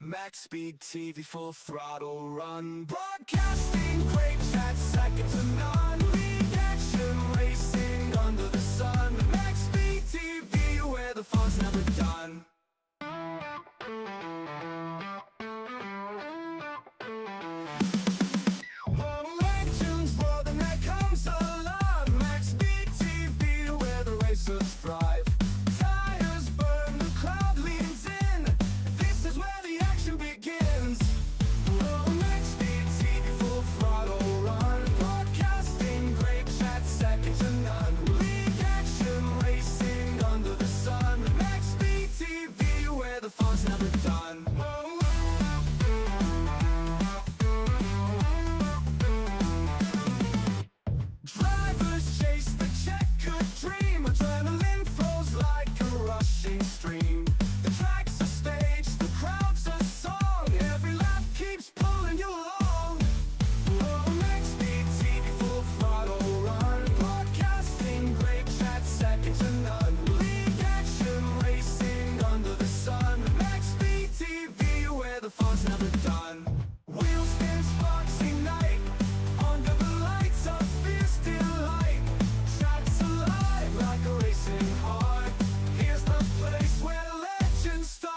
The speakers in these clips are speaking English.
Maxspeed TV, full throttle run. Broadcasting great chat, second to none. League action, racing under the sun. Maxspeed TV, where the fun's never done. Legends roar, then there comes alive. Maxspeed TV, where the racers thrive. Tires burn, the crowd leans in. This is where the action begins. Maxspeed TV, full throttle run. Broadcasting great chat, second to none. League action, racing under the sun. Maxspeed TV, where the fun's never done. Drivers chase the checkered dream. Adrenaline flows like a rushing stream. The track's a stage, the crowd's a song. Every lap keeps pulling you along. Maxspeed TV, full throttle run. Broadcasting great chat, second to none. League action, racing under the sun. Maxspeed TV, where the fun's never done. Wheels spin, sparks ignite. Under the lights of fierce delight. Track's alive like a racing heart. Here's the place where legends start.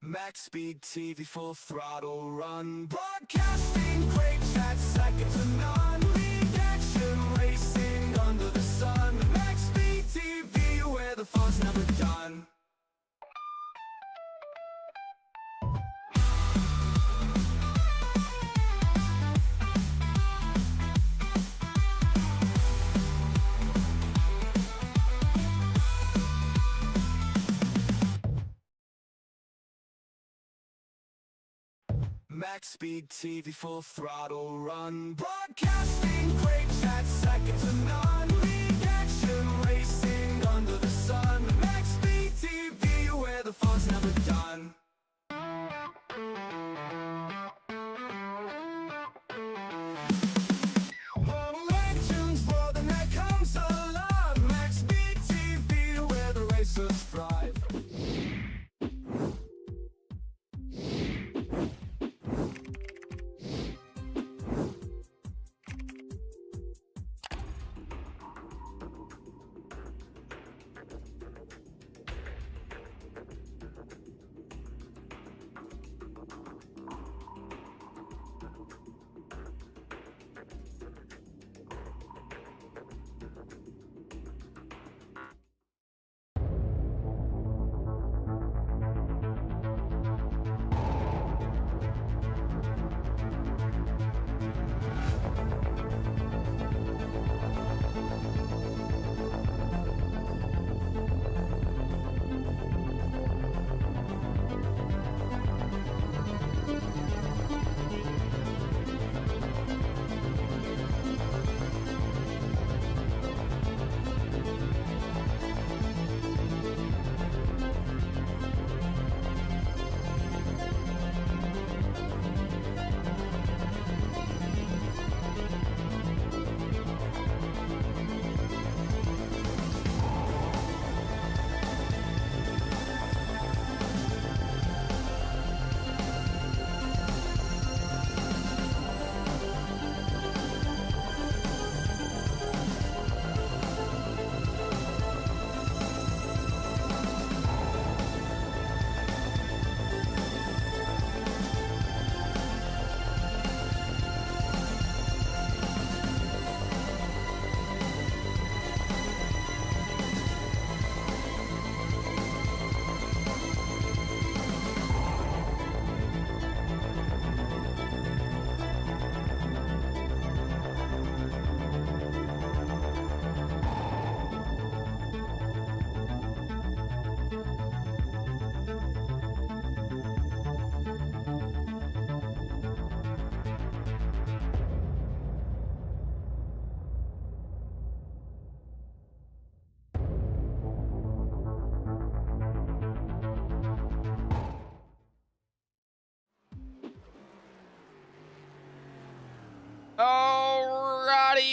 Maxspeed TV, full throttle run. Broadcasting great chat, second to none. League action, racing under the sun. Maxspeed TV, where the fun's never done. Maxspeed TV, full throttle run. Broadcasting great chat, second to none. League action, racing under the sun. Maxspeed TV, where the fun's never done. Legends roar, then there comes alive. Maxspeed TV, where the racers thrive.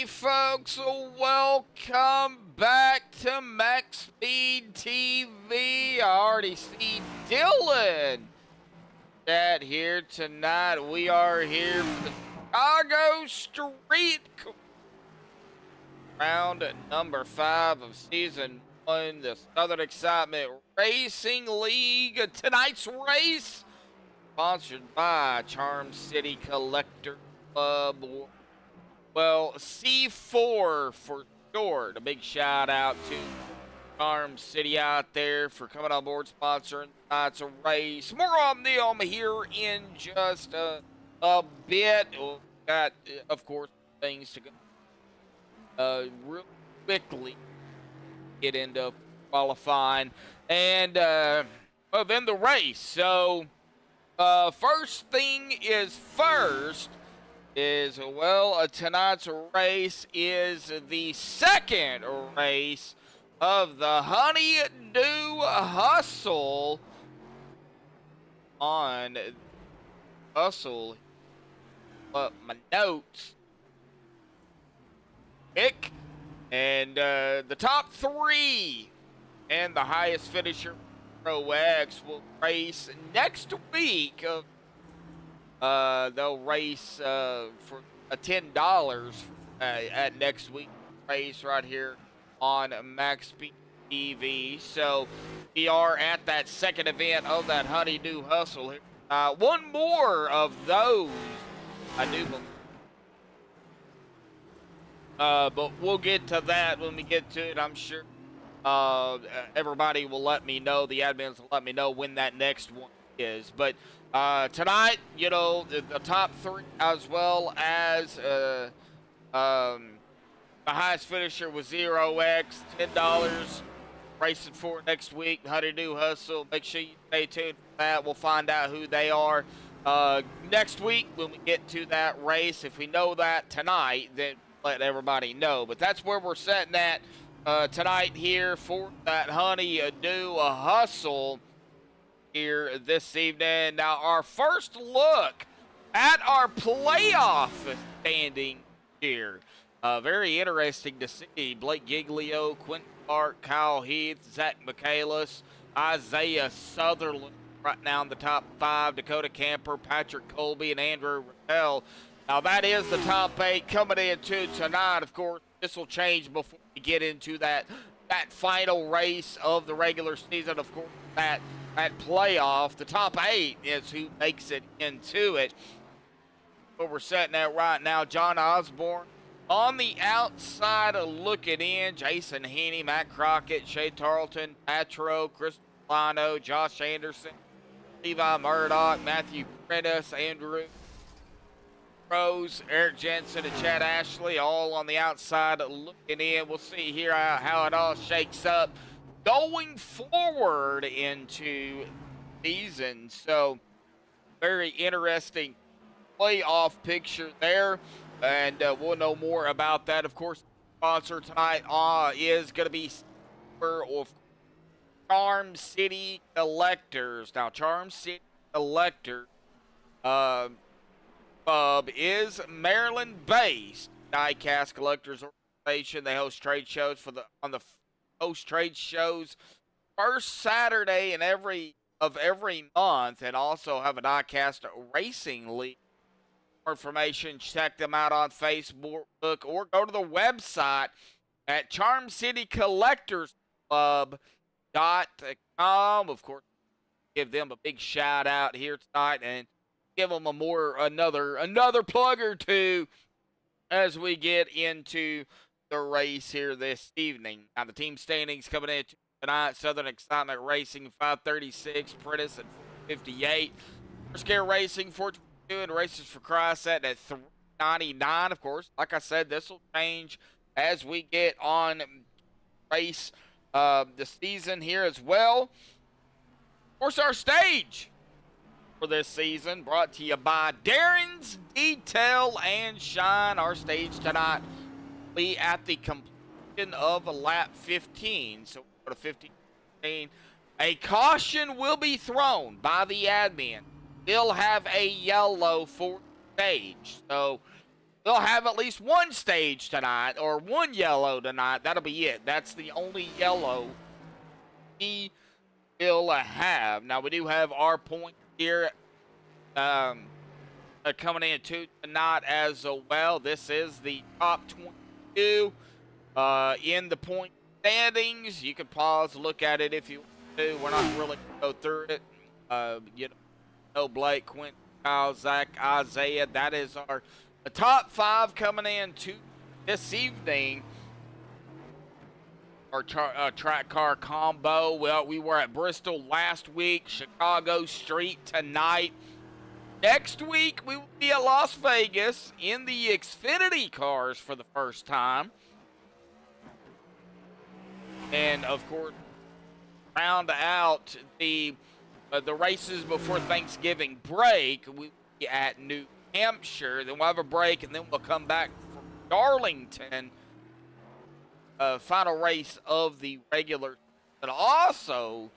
Howdy, folks. Welcome back to MaxspeedTV. I already see Dylan Chat here tonight. We are here for the Chicago Street round number 5 of season 1, the Southern Excitement Racing League. Tonight's race sponsored by Charm City Collector Club. Well, C4 for short. A big shout out to Charm City out there for coming on board, sponsoring tonight's race. More on them here in just a bit. We've got, of course, things to go real quickly get into qualifying. And, well, then the race. So, first thing is first. Tonight's race is the second race of the Honey-Do Hustle on Hustle. My notes. Pick. And the top 3 and the highest finisher, Pro X, will race next week. They'll race for $10 at next week's race right here on MaxspeedTV. TV. So we are at that second event of that Honey-Do Hustle here. One more of those, I do believe. But we'll get to that when we get to it, I'm sure. Everybody will let me know, the admins will let me know when that next one is. But tonight, you know, the top 3 as well as the highest finisher was 0x, $10. Racing for next week, Honey-Do Hustle. Make sure you stay tuned for that. We'll find out who they are next week when we get to that race. If we know that tonight, then let everybody know. But that's where we're setting at tonight here for that Honey-Do Hustle here this evening. Now, our first look at our playoff standing here. Very interesting to see. Blake Giglio, Quentin Clark, Kyle Heath, Zach Michaelis, Isaiah Sutherland right now in the top 5. Dakota Camper, Patrick Colby, and Andrew Rappel. Now, that is the top 8 coming into tonight. Of course, this will change before we get into that final race of the regular season. Of course, that playoff, the top 8 is who makes it into it. But we're setting that right now. John Osborne on the outside looking in. Jason Heaney, Matt Crockett, Shay Tarleton, Patro, Chris Milano, Josh Anderson, Levi Murdoch, Matthew Prentice, Andrew Rose, Eric Jensen, and Chad Ashley, all on the outside looking in. We'll see here how it all shakes up going forward into season. So, very interesting playoff picture there. And we'll know more about that. Of course, the sponsor tonight is going to be of Charm City Collectors. Now, Charm City Collector Club is Maryland-based diecast collectors organization. They host trade shows host trade shows first Saturday in every month, and also have a diecast racing league. More information, check them out on Facebook or go to the website at charmcitycollectorsclub.com. Of course, give them a big shout out here tonight and give them another plug or two as we get into the race here this evening. Now, the team standings coming in tonight: Southern Excitement Racing 536, Prentice at 58, First Care Racing 422, and Races for Christ at 399. Of course, like I said, this will change as we get on race the season here as well. Of course, our stage for this season brought to you by Darren's Detail and Shine. Our stage tonight will be at the completion of lap 15. So we'll go to 15. A caution will be thrown by the admin. They'll have a yellow for stage. So we'll have at least one stage tonight, or one yellow tonight. That'll be it. That's the only yellow we will have. Now, we do have our point here coming in tonight as well. This is the top 22 in the point standings. You can pause, look at it if you want to. We're not really going to go through it. You know, Blake, Quentin, Kyle, Zach, Isaiah. That is our top 5 coming in to this evening. Our track car combo. Well, we were at Bristol last week. Chicago Street tonight. Next week, we will be at Las Vegas in the Xfinity cars for the first time. And, of course, round out the races before Thanksgiving break. We'll be at New Hampshire. Then we'll have a break, and then we'll come back from Darlington. Final race of the regular, but also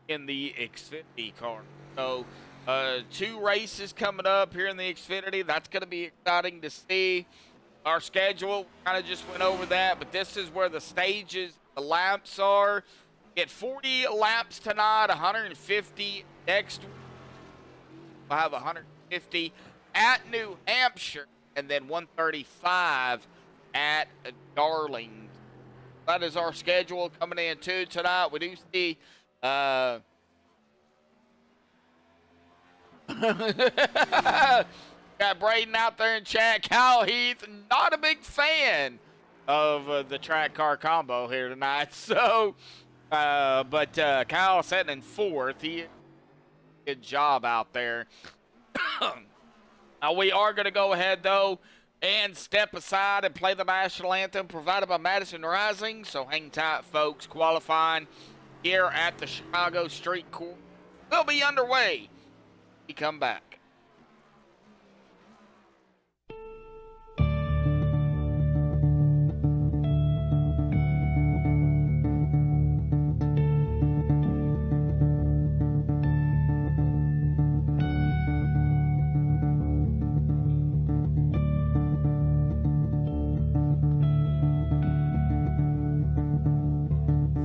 in the Xfinity car. So, 2 races coming up here in the Xfinity. That's going to be exciting to see. Our schedule, kind of just went over that, but this is where the stages, the laps are. Get 40 laps tonight, 150 next week. We'll have 150 at New Hampshire, and then 135 at Darlington. That is our schedule coming in too tonight. We do see got Braden out there in chat. Kyle Heath, not a big fan of the track car combo here tonight. So, but Kyle sitting in 4th. He did a good job out there. Now we are going to go ahead though and step aside and play the national anthem provided by Madison Rising. So hang tight, folks. Qualifying here at the Chicago Street Course will be underway. We come back.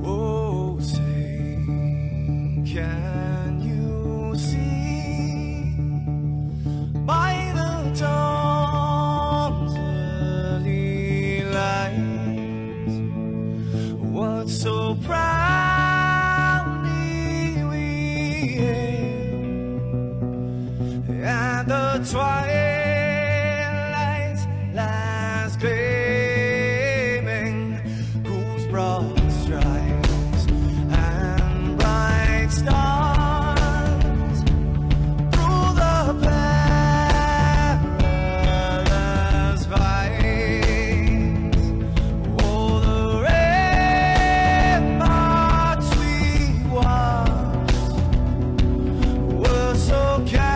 Oh, say, can you see by the dawn's early light what so proudly we hailed at the twilight's last gleaming, whose broad stripes and bright stars through the perilous fight. Oh, the ramparts we watched were so gallant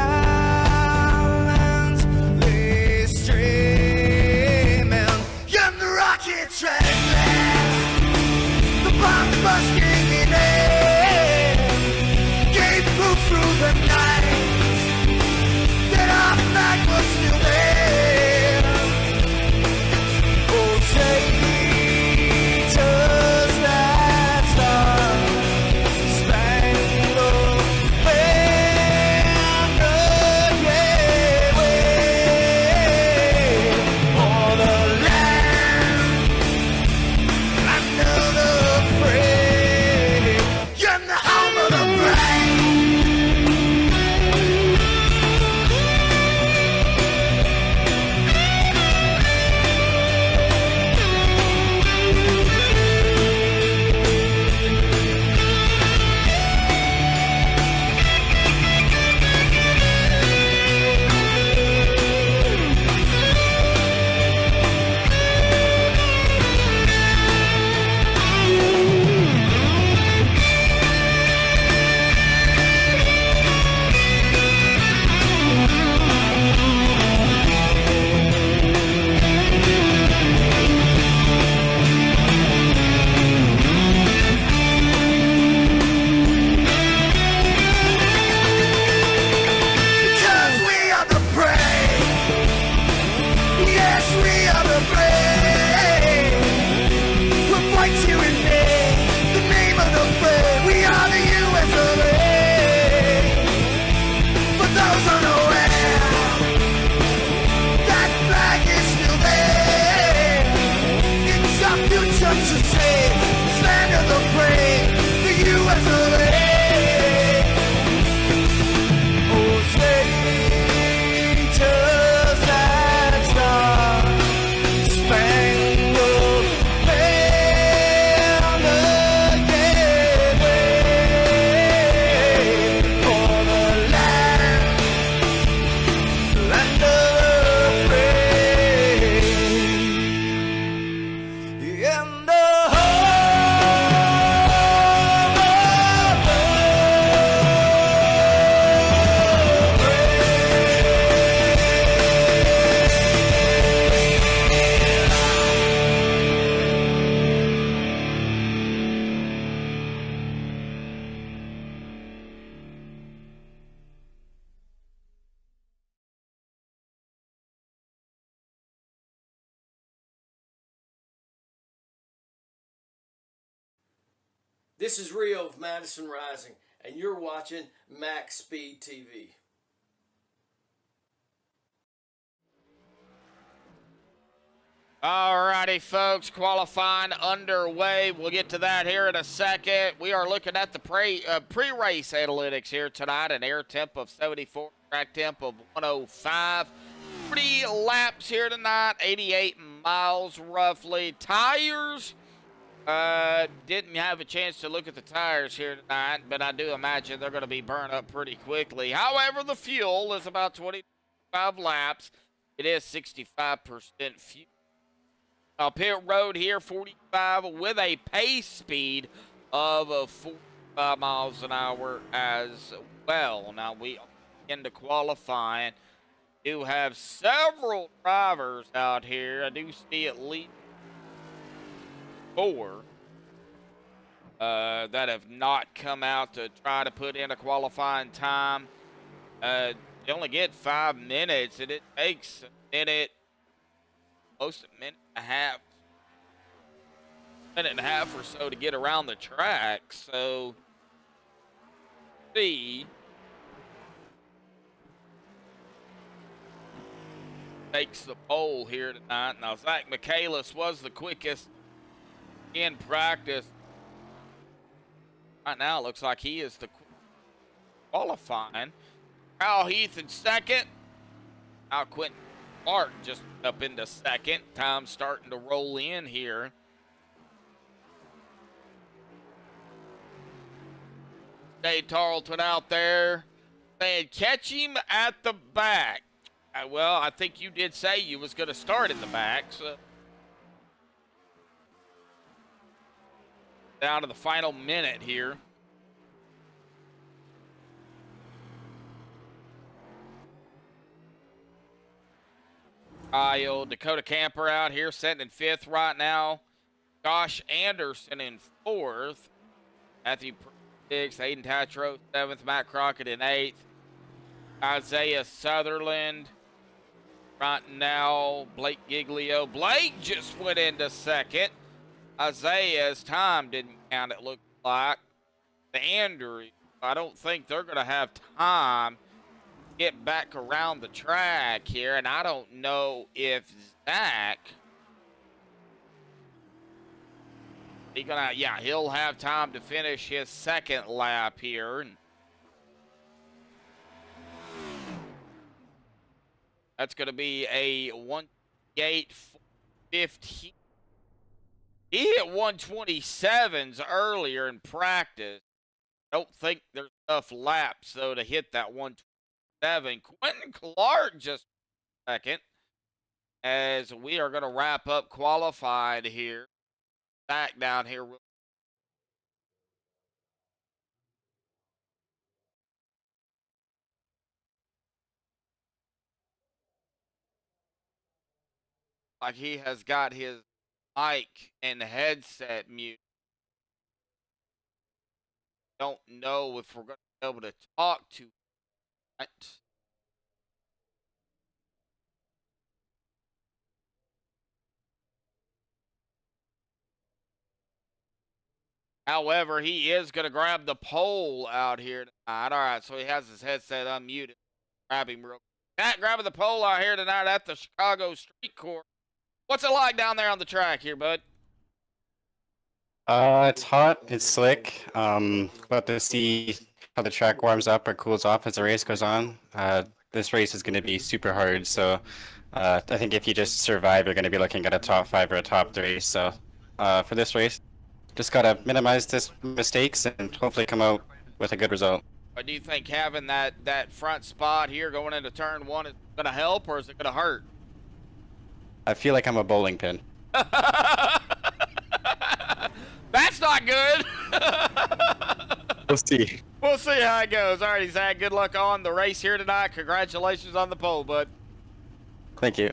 This is Rio of Madison Rising, and you're watching MaxspeedTV. TV. Alrighty, folks, qualifying underway. We'll get to that here in a second. We are looking at the pre-race analytics here tonight. An air temp of 74, track temp of 105. 40 laps here tonight, 88 miles roughly. Tires, didn't have a chance to look at the tires here tonight, but I do imagine they're going to be burned up pretty quickly. However, the fuel is about 25 laps. It is 65% fuel. Pit road here, 45 with a pace speed of 45 miles an hour as well. Now we are into qualifying. Do have several drivers out here. I do see at least 4 that have not come out to try to put in a qualifying time. They only get 5 minutes, and it takes a minute, close to a minute and a half or so to get around the track. So see, takes the pole here tonight. Now Zach Michaelis was the quickest in practice. Right now it looks like he is the qualifying. Kyle Heath in second. Now Quentin Clark just up into second. Time starting to roll in here. Dave Tarleton out there saying, catch him at the back. Well, I think you did say you was going to start in the back. So down to the final minute here. Kyle, Dakota Camper out here, sitting in 5th right now. Josh Anderson in 4th. Matthew 6th. Aiden Tatro 7th. Matt Crockett in 8th. Isaiah Sutherland right now. Blake Giglio. Blake just went into 2nd. Isaiah's time didn't count, it looked like. The Andrews, I don't think they're going to have time get back around the track here, and I don't know if Zach, he'll have time to finish his 2nd lap here. And that's going to be a 1:8:15. He hit 1:27s earlier in practice. Don't think there's enough laps though to hit that 1:27. Quentin Clark just 2nd, as we are going to wrap up qualified here. Back down here. Like he has got his mic and headset mute. Don't know if we're going to be able to talk to it. However, he is going to grab the pole out here tonight. All right, so he has his headset unmuted. Grab him real quick. Matt grabbing the pole out here tonight at the Chicago Street Course. What's it like down there on the track here, bud? It's hot, it's slick. About to see how the track warms up or cools off as the race goes on. This race is going to be super hard, so I think if you just survive, you're going to be looking at a top 5 or a top 3. So for this race, just got to minimize this mistakes and hopefully come out with a good result. Do you think having that front spot here going into turn 1 is going to help, or is it going to hurt? I feel like I'm a bowling pin. That's not good. We'll see. We'll see how it goes. All right, Zach, good luck on the race here tonight. Congratulations on the pole, bud. Thank you.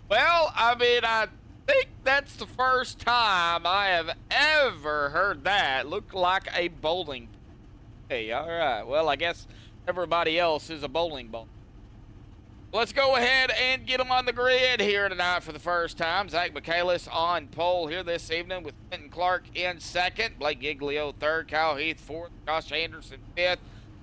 Well, I mean, I think that's the first time I have ever heard that. Look like a bowling. Hey, all right. Well, I guess everybody else is a bowling ball. Let's go ahead and get them on the grid here tonight for the first time. Zach Michaelis on pole here this evening with Quentin Clark in second, Blake Giglio third, Kyle Heath fourth, Josh Anderson fifth,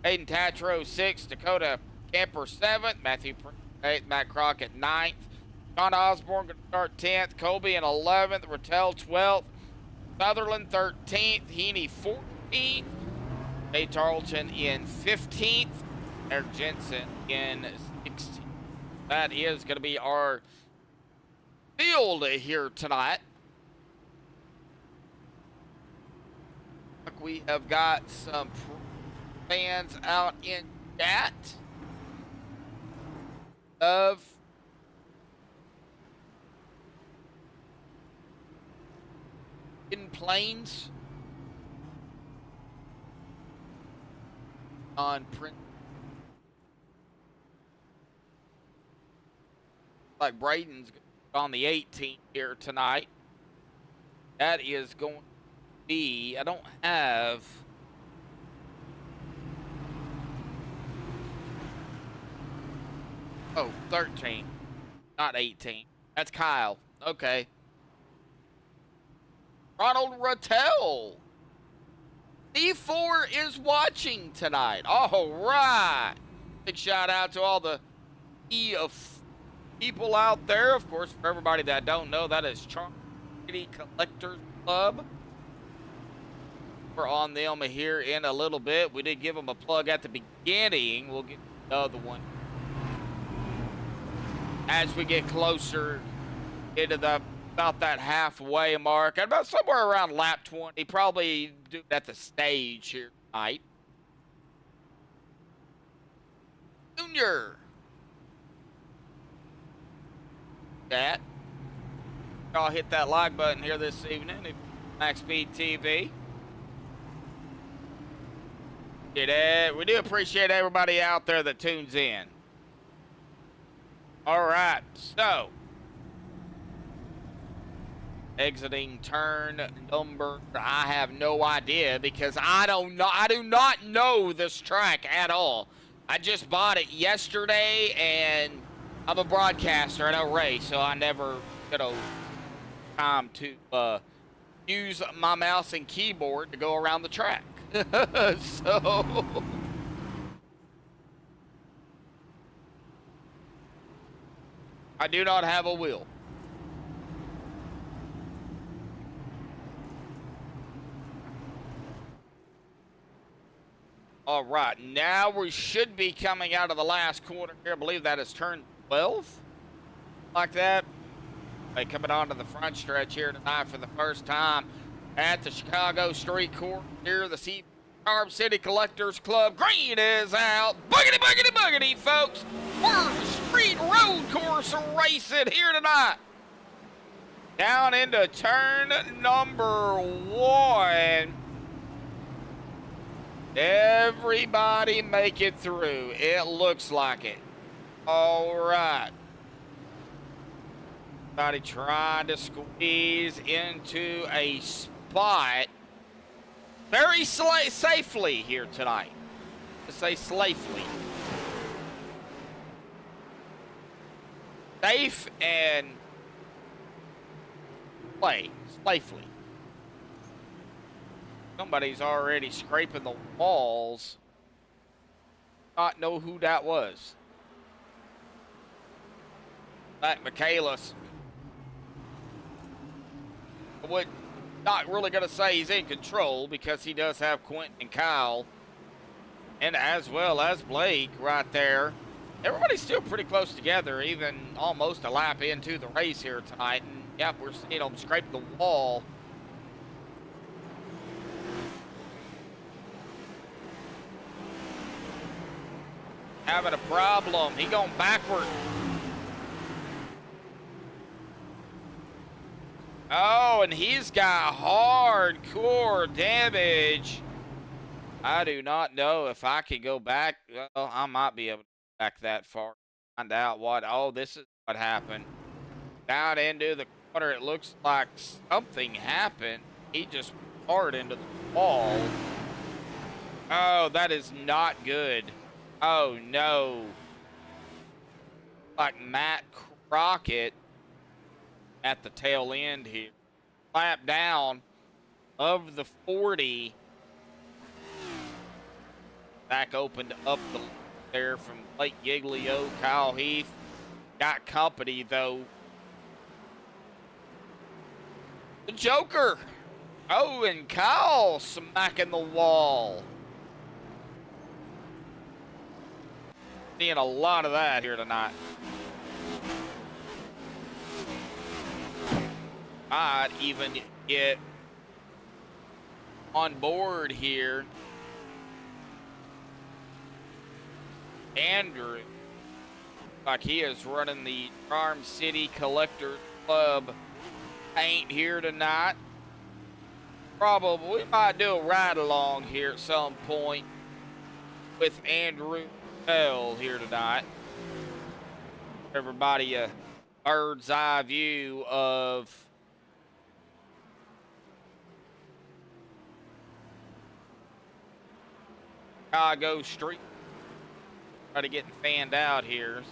Hayden Tatro sixth, Dakota Camper seventh, Matthew Prince eighth, Matt Crockett ninth, John Osborne going to start 10th, Colby in 11th, Rattel 12th, Sutherland 13th, Heaney 14th, Jay Tarleton in 15th, Eric Jensen in 16th. That is going to be our field here tonight. We have got some fans out in chat of in Plains on print. Like Braden's on the 18th here tonight. That is going to be, I don't have oh, 13, not 18. That's Kyle. Okay. Ronald Rattel. D4 is watching tonight. All right. Big shout out to all the people out there. Of course, for everybody that don't know, that is Charm City Collectors Club. We're on them here in a little bit. We did give them a plug at the beginning. We'll get the other one as we get closer into the about that halfway mark, about somewhere around lap 20. Probably do it at the stage here tonight. Junior. Chat. Y'all hit that like button here this evening. Maxspeed TV. Get it. We do appreciate everybody out there that tunes in. All right, so exiting turn number, I have no idea because I do not know this track at all. I just bought it yesterday, and I'm a broadcaster. I don't race, so I never get a time to use my mouse and keyboard to go around the track. So I do not have a wheel. All right, now we should be coming out of the last corner here. I believe that is turn 12, like that. They coming onto the front stretch here tonight for the first time at the Chicago Street Course here, the Charm City Collectors Club. Green is out. Boogity, boogity, boogity, folks. We're the street road course racing here tonight. Down into turn number 1. Everybody make it through. It looks like it. All right. Everybody trying to squeeze into a spot very safely here tonight. To say safely. Safe and play safely. Somebody's already scraping the walls. Not know who that was. Zach Michaelis. I would not really going to say he's in control because he does have Quentin and Kyle, and as well as Blake right there. Everybody's still pretty close together, even almost a lap into the race here tonight. And yep, we're seeing them scrape the wall. Having a problem. He going backward. Oh, and he's got hardcore damage. I do not know if I can go back. Well, I might be able to go back that far. Find out what. Oh, this is what happened. Down into the corner, it looks like something happened. He just hard into the wall. Oh, that is not good. Oh, no. like Matt Crockett at the tail end here. Lap down of the 40. Back opened up the there from Blake Giglio. Kyle Heath got company though. The Joker. Oh, and Kyle smacking the wall. Seeing a lot of that here tonight. Might even get on board here. Andrew, like he is running the Charm City Collectors Club paint here tonight. Probably we might do a ride along here at some point with Andrew Bell here tonight. Everybody a bird's eye view of Chicago Street. Try to getting fanned out here.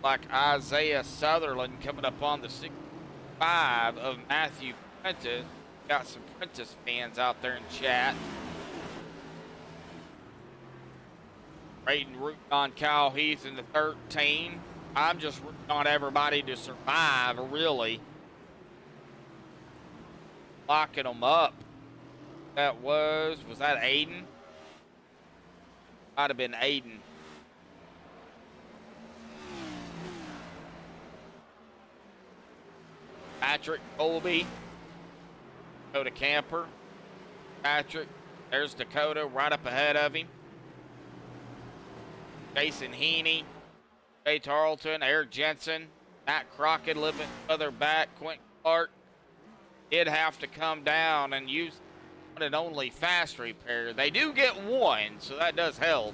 Like Isaiah Sutherland coming up on the 65 of Matthew Prentice. Got some Prentice fans out there in chat. Raiden rooting on Kyle Heath in the 13. I'm just rooting on everybody to survive, really. Locking them up. That was that Aiden? Might have been Aiden. Patrick Colby. Dakota Camper. Patrick. There's Dakota right up ahead of him. Jason Heaney. Jay Tarleton. Eric Jensen. Matt Crockett living further back. Quentin Clark did have to come down and use one and only fast repair. They do get one, so that does help.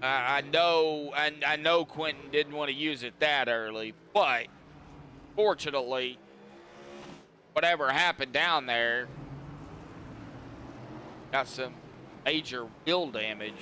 I know Quentin didn't want to use it that early, but fortunately, whatever happened down there got some major wheel damage.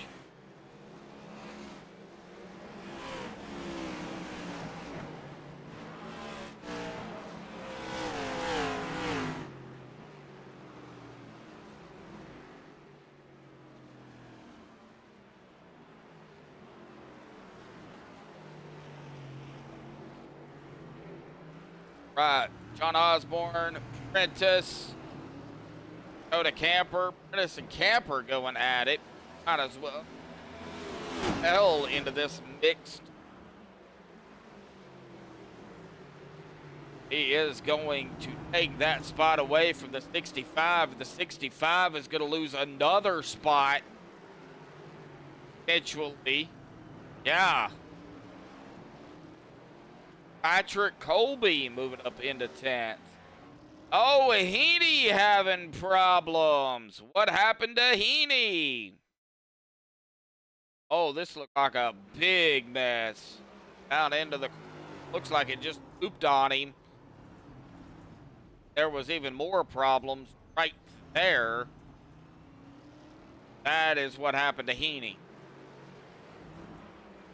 Right, John Osborne, Prentice, Dakota Camper, Prentice and Camper going at it. Might as well hell into this mixed. He is going to take that spot away from the 65. The 65 is going to lose another spot eventually. Yeah. Patrick Colby moving up into 10th. Oh, Heaney having problems. What happened to Heaney? Oh, this looked like a big mess. Down into the... Looks like it just pooped on him. There was even more problems right there. That is what happened to Heaney.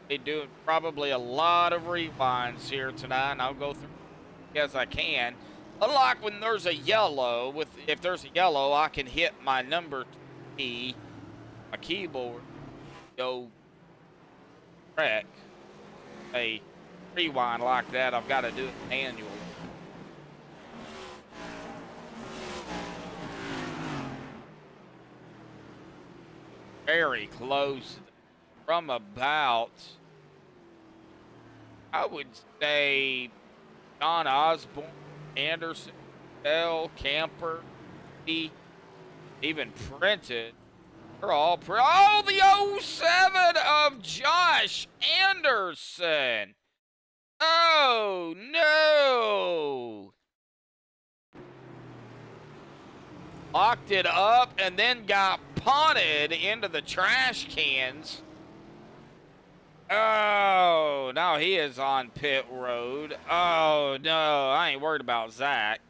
They do probably a lot of rewinds here tonight, and I'll go through as I can. Unlike when there's a yellow, if there's a yellow, I can hit my number key, my keyboard, go wreck. A rewind like that, I've got to do it manually. Very close from about, I would say, John Osborne, Anderson, Bell, Camper, even Printed. They're all oh, the 07 of Josh Anderson. Oh, no. Locked it up and then got punted into the trash cans. Oh, now he is on pit road. Oh, no, I ain't worried about Zach.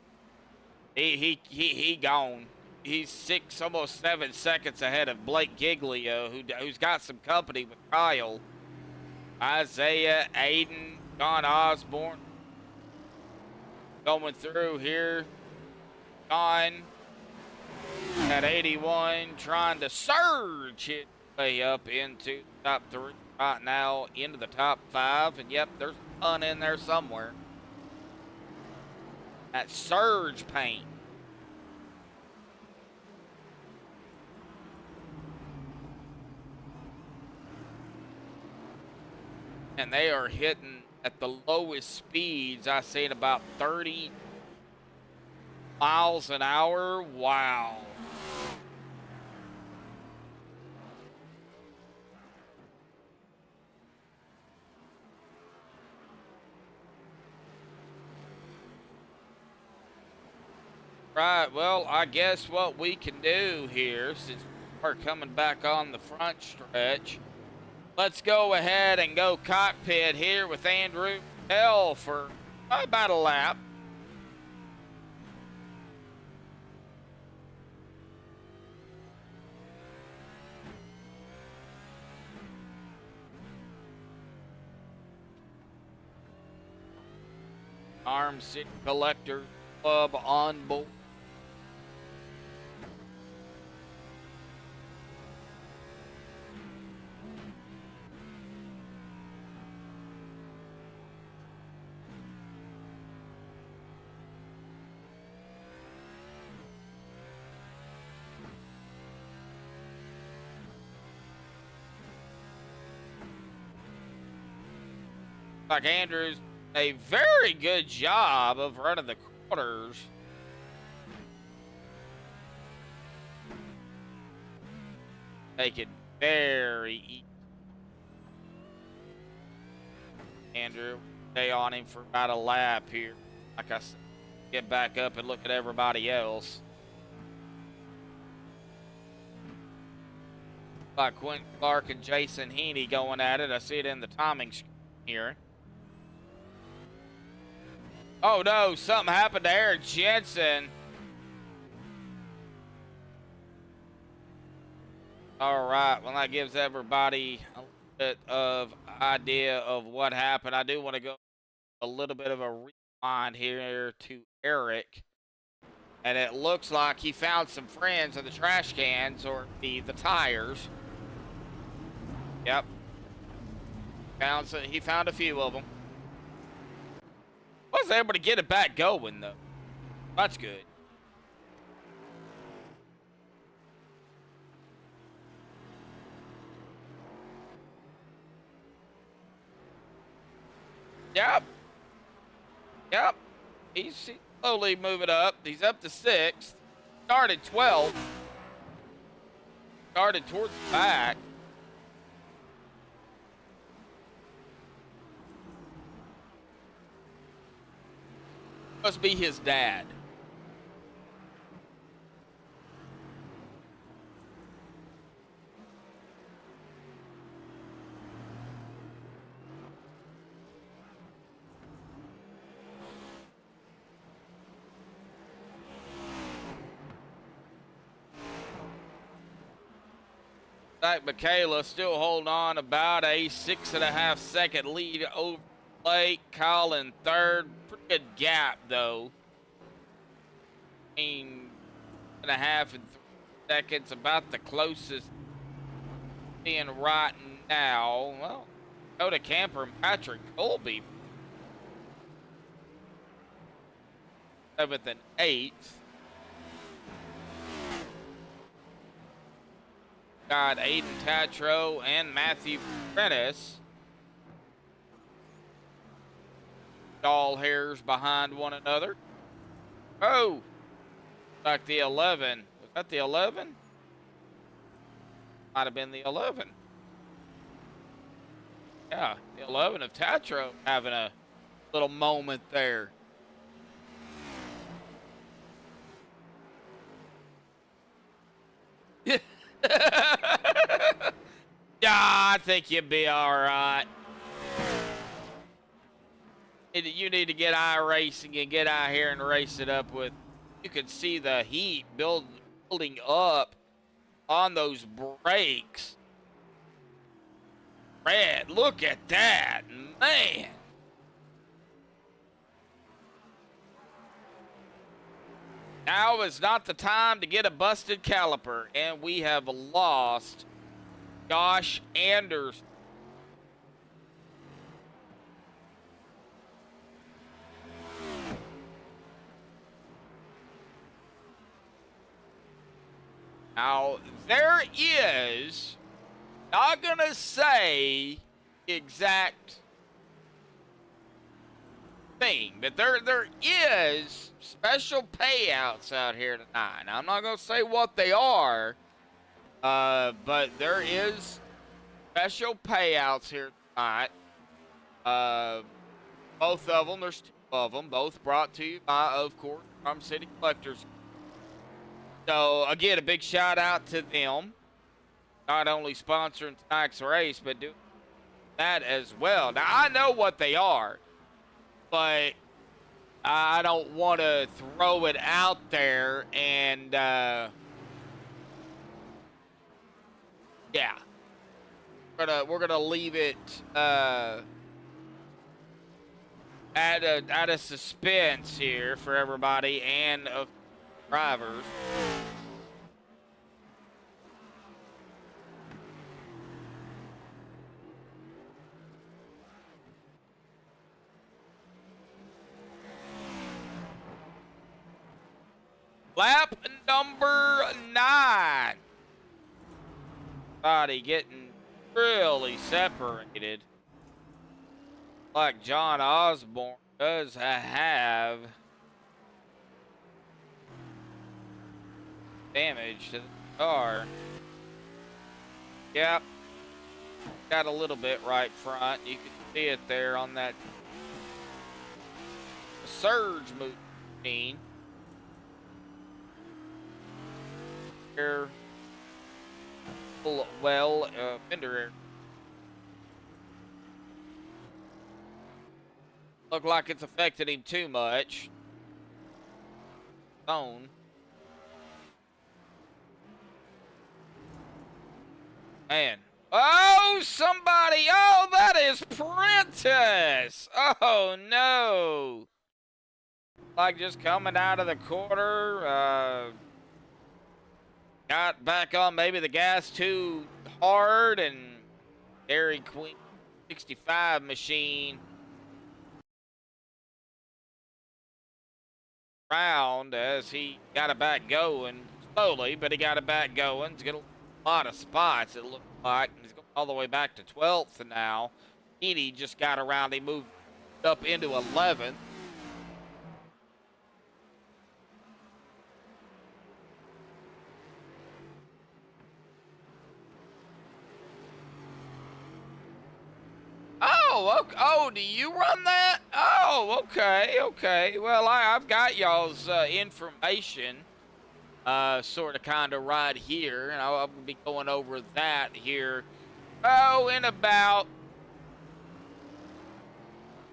He gone. he's 6, almost 7 seconds ahead of Blake Giglio, who's got some company with Kyle, Isaiah, Aiden, John Osborne going through here. John at 81, trying to surge his way up into the top 3 right now, into the top 5, and yep, there's a ton in there somewhere. That surge paint. And they are hitting at the lowest speeds. I seen about 30 miles an hour. Wow. Right, well, I guess what we can do here, since we're coming back on the front stretch, let's go ahead and go cockpit here with Andrew L for about a lap. Arm City Collector Club on board. Like Andrews, a very good job of running the corners. Make it very easy. Andrew, stay on him for about a lap here. Like I said, get back up and look at everybody else. Like Quinn Clark and Jason Heaney going at it. I see it in the timing screen here. Oh no, something happened to Eric Jensen. All right, well, that gives everybody a little bit of idea of what happened. I do want to go a little bit of a rewind here to Eric. And it looks like he found some friends in the trash cans or the tires. Yep. He found a few of them. Was able to get it back going, though. That's good. Yep. Yep. He's slowly moving up. He's up to 6th. Started 12th. Started towards the back. Must be his dad. Zach Michaelis still holding on about a 6.5 second lead over Blake. Kyle in 3rd. Pretty good gap though. 1.5 and 3 seconds, about the closest being right now. Well, Dakota Camper and Patrick Colby 7th and 8th. Got Aiden Tatro and Matthew Prentice. All hairs behind one another. Oh, like the 11. Was that the 11? Might have been the 11. Yeah, the 11 of Tatro having a little moment there. Yeah, I think you'll be all right. You need to get iRacing and get out here and race it up with. You can see the heat building up on those brakes. Red, look at that, man. Now is not the time to get a busted caliper, and we have lost Josh Anderson. Now, there is, not gonna say exact thing, but there is special payouts out here tonight. Now, I'm not gonna say what they are, but there is special payouts here tonight. Both of them, there's two of them, both brought to you by, of course, Farm City Collectors. So, again, a big shout out to them. Not only sponsoring tonight's race, but doing that as well. Now, I know what they are, but I don't want to throw it out there and, yeah. We're gonna leave it, at a suspense here for everybody and of drivers. Lap number 9. Body getting really separated. Like John Osborne does have damage to the car. Yep. Got a little bit right front. You can see it there on that surge machine. Here. Well, fender air. Look like it's affected him too much. Bone. Man. Oh, somebody. Oh, that is Prentice. Oh, no. Like just coming out of the corner. Got back on maybe the gas too hard, and Dairy Queen 65 machine round as he got it back going slowly, but he got it back going. He's got a lot of spots, it looked like. He's going all the way back to 12th now. He just got around. He moved up into 11th. Oh, okay. Oh, do you run that? Oh, okay, okay. Well, I've got y'all's information, sort of, kind of right here, and I'll be going over that here. Oh, in about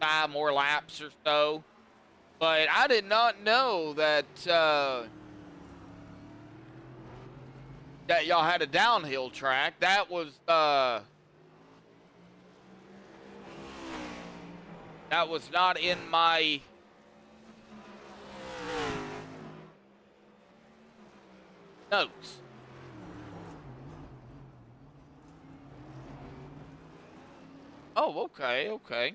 5 more laps or so. But I did not know that that y'all had a downhill track. That was not in my notes. Oh, okay, okay.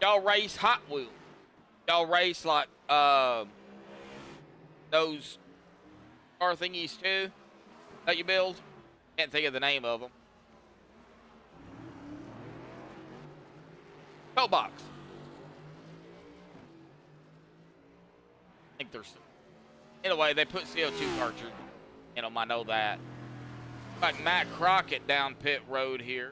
Y'all race Hot Wheels. Y'all race like those car thingies too that you build. Can't think of the name of them. Tote box. I think there's some. Anyway, they put CO2 cartridge in them. I know that. Like Matt Crockett down pit road here.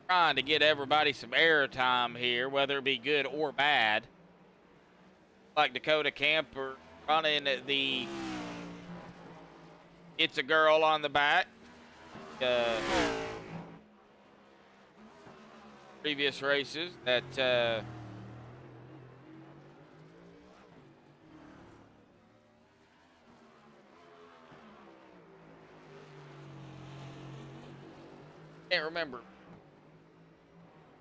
Trying to get everybody some airtime here, whether it be good or bad. Like Dakota Camper running the It's a Girl on the back previous races that can't remember.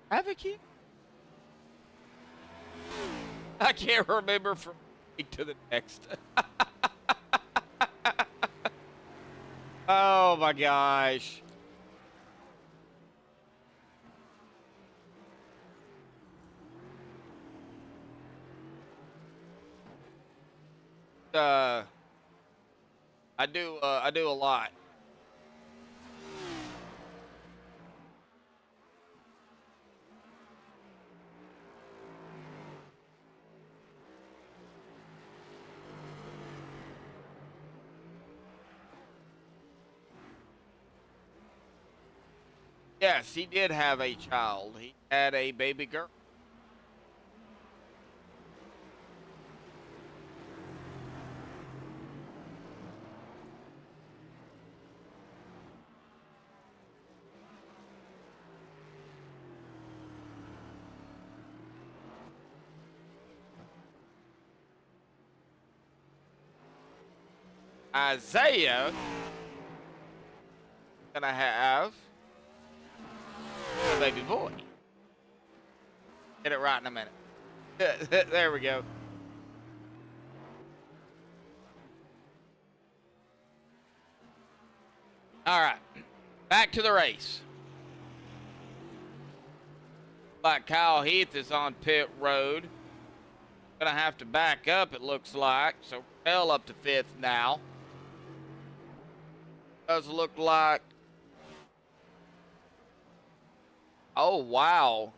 Have a key? I can't remember from week to the next. Oh my gosh. I do a lot. Yes, he did have a child. He had a baby girl. Isaiah gonna have a baby boy. Get it right in a minute. There we go. All right, back to the race. Like Kyle Heath is on pit road. Gonna have to back up, it looks like. So Bell up to 5th now. Does look like. Oh, wow.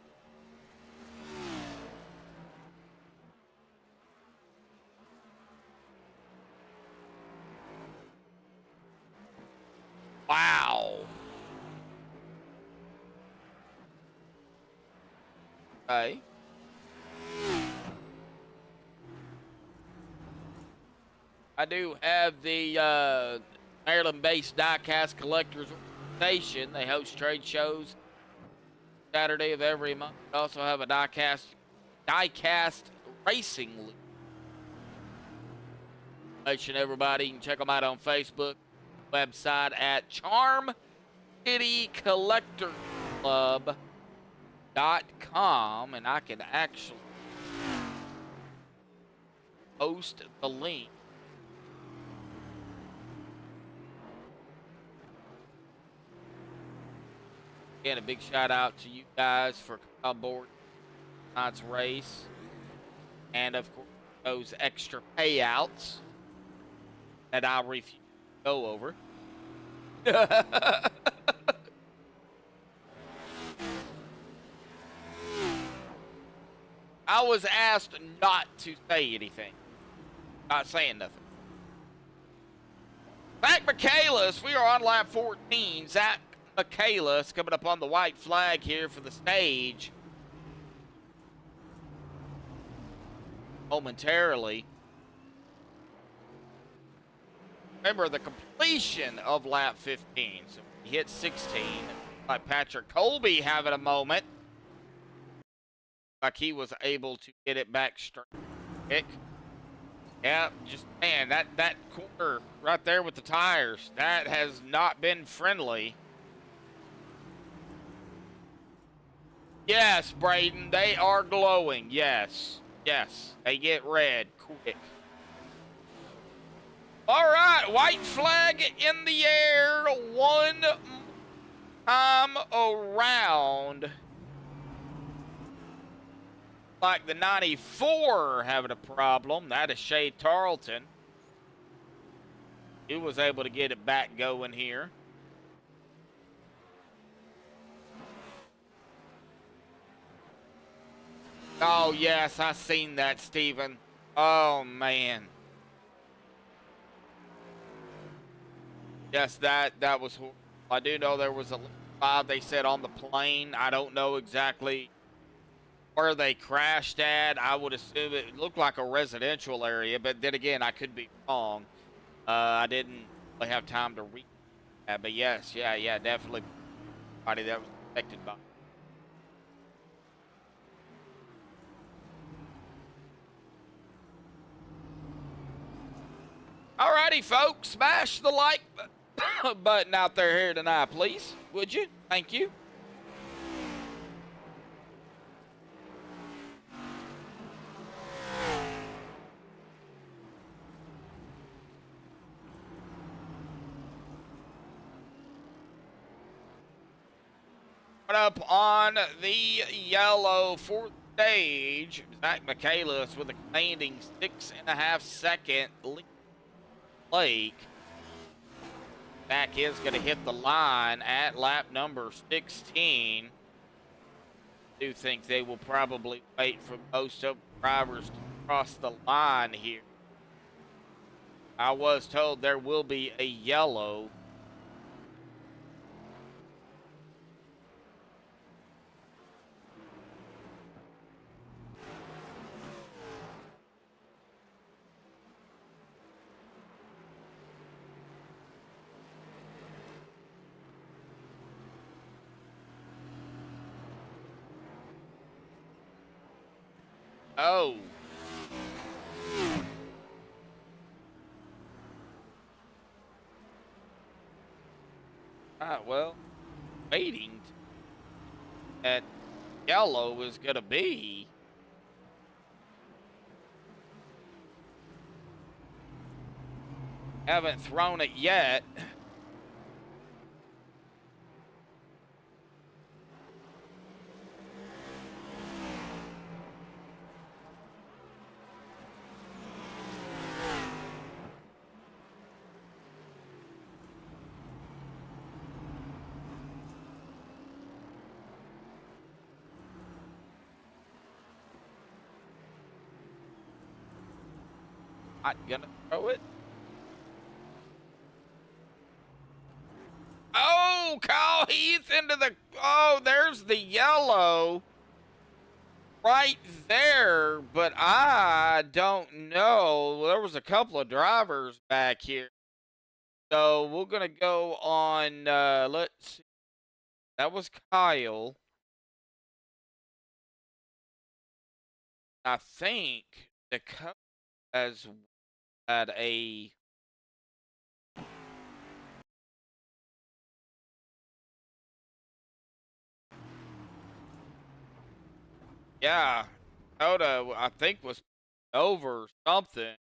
Wow. Okay. I do have the Maryland-based diecast collectors organization. They host trade shows Saturday of every month. They also have a diecast racing league. Mention everybody. You can check them out on Facebook, website at CharmCittyCollectorClub.com, and I can actually post the link. Again, a big shout out to you guys for coming on board tonight's race. And of course, those extra payouts that I'll refuse to go over. I was asked not to say anything. Not saying nothing. Zach Michaelis, we are on lap 14. Zach Michaelis coming up on the white flag here for the stage momentarily. Remember the completion of lap 15, so he hit 16. Like Patrick Colby having a moment, like he was able to get it back straight. Yeah, just man, that corner right there with the tires, that has not been friendly. Yes, Braden, they are glowing. Yes, yes, they get red quick. All right, white flag in the air, one time around. Like the 94 having a problem. That is Shea Tarleton. He was able to get it back going here. Oh, yes, I seen that, Steven. Oh, man. Yes, that was horrible. I do know there was a 5 they said on the plane. I don't know exactly where they crashed at. I would assume it looked like a residential area, but then again, I could be wrong. I didn't really have time to read But yes, yeah, definitely body that was affected by. Alrighty, folks, smash the like button out there here tonight, please. Would you? Thank you. Up on the yellow fourth stage, Zach Michaelis with a commanding 6.5 second lead. Blake. Zach is going to hit the line at lap number 16. I do think they will probably wait for most of the drivers to cross the line here. I was told there will be a yellow. Oh. Well, waiting at yellow is going to be. Haven't thrown it yet. Not gonna throw it. Oh, Kyle Heath into the. Oh, there's the yellow right there, but I don't know. There was a couple of drivers back here. So we're going to go on. Let's see. That was Kyle. I think the coach has had a. Yeah, Dakota, I think, was over something.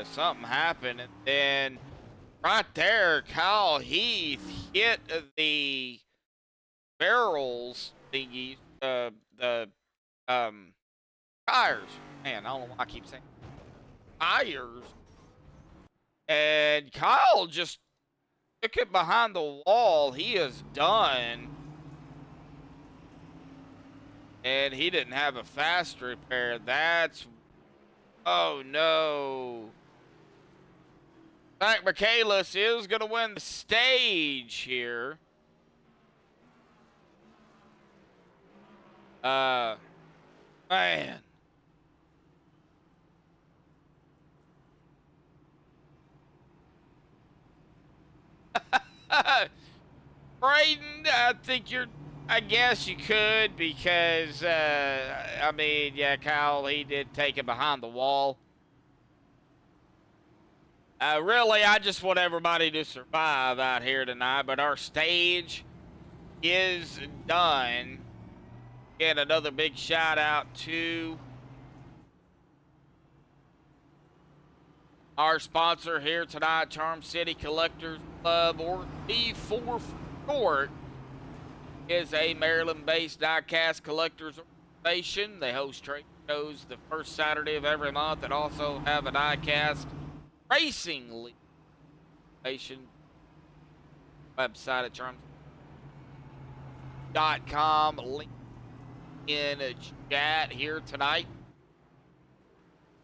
Something happened, and then right there, Kyle Heath hit the barrels thingies, the tires. Man, I don't know why I keep saying tires. And Kyle just took it behind the wall. He is done. And he didn't have a fast repair. That's. Oh, no. Zach Michaelis is going to win the stage here. Man. Braden, I think you're. I guess you could because, I mean, yeah, Kyle, he did take it behind the wall. Really, I just want everybody to survive out here tonight, but our stage is done. Again, another big shout out to our sponsor here tonight, Charm City Collectors Club, or D4 Short, is a Maryland-based diecast collectors organization. They host trade shows the first Saturday of every month and also have a diecast racing league website at charm.com. Link in a chat here tonight.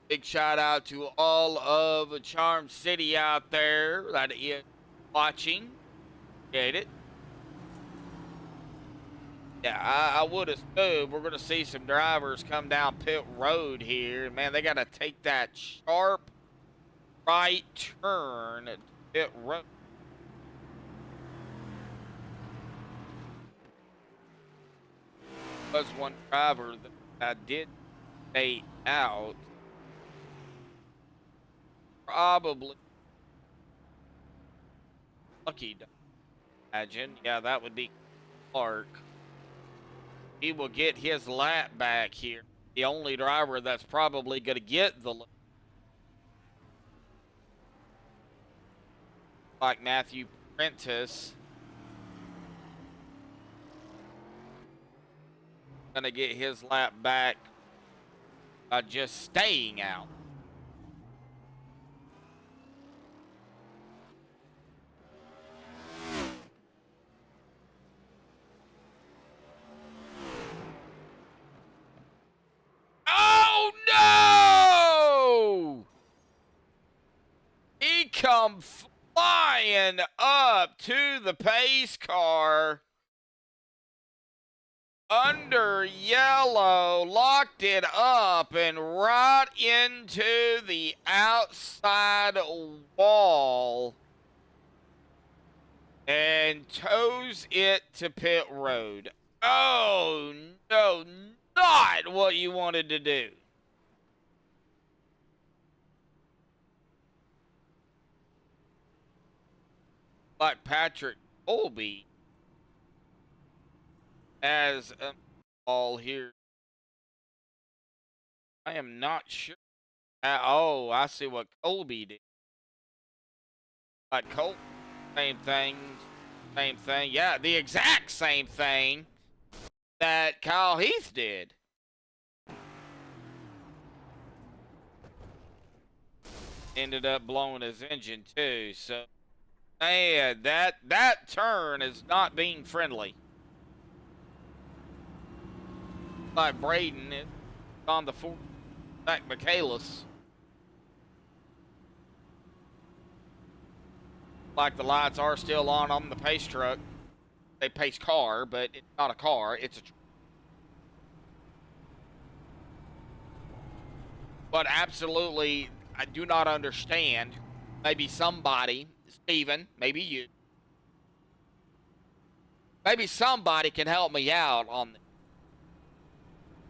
Big shout out to all of Charm City out there that is watching. Get it? Yeah, I would assume we're going to see some drivers come down pit road here. Man, they got to take that sharp right turn at pit road. was one driver that I did stay out. Probably Lucky, imagine. Yeah, that would be Clark. He will get his lap back here. The only driver that's probably going to get the like Matthew Prentice. Going to get his lap back by just staying out. Oh no! He come flying up to the pace car. Under yellow, locked it up and right into the outside wall and tows it to pit road. Oh no, not what you wanted to do. Like Patrick Colby as all here. I am not sure. Oh, I see what Colby did. Like Colby, same thing. Yeah, the exact same thing that Kyle Heath did. Ended up blowing his engine too. So, man, that turn is not being friendly. Like Braden is on the fourth, Zach Michaelis. Like the lights are still on the pace truck. They pace car, but it's not a car, it's a truck. But absolutely, I do not understand. Maybe somebody, Steven, maybe you. Maybe somebody can help me out on this.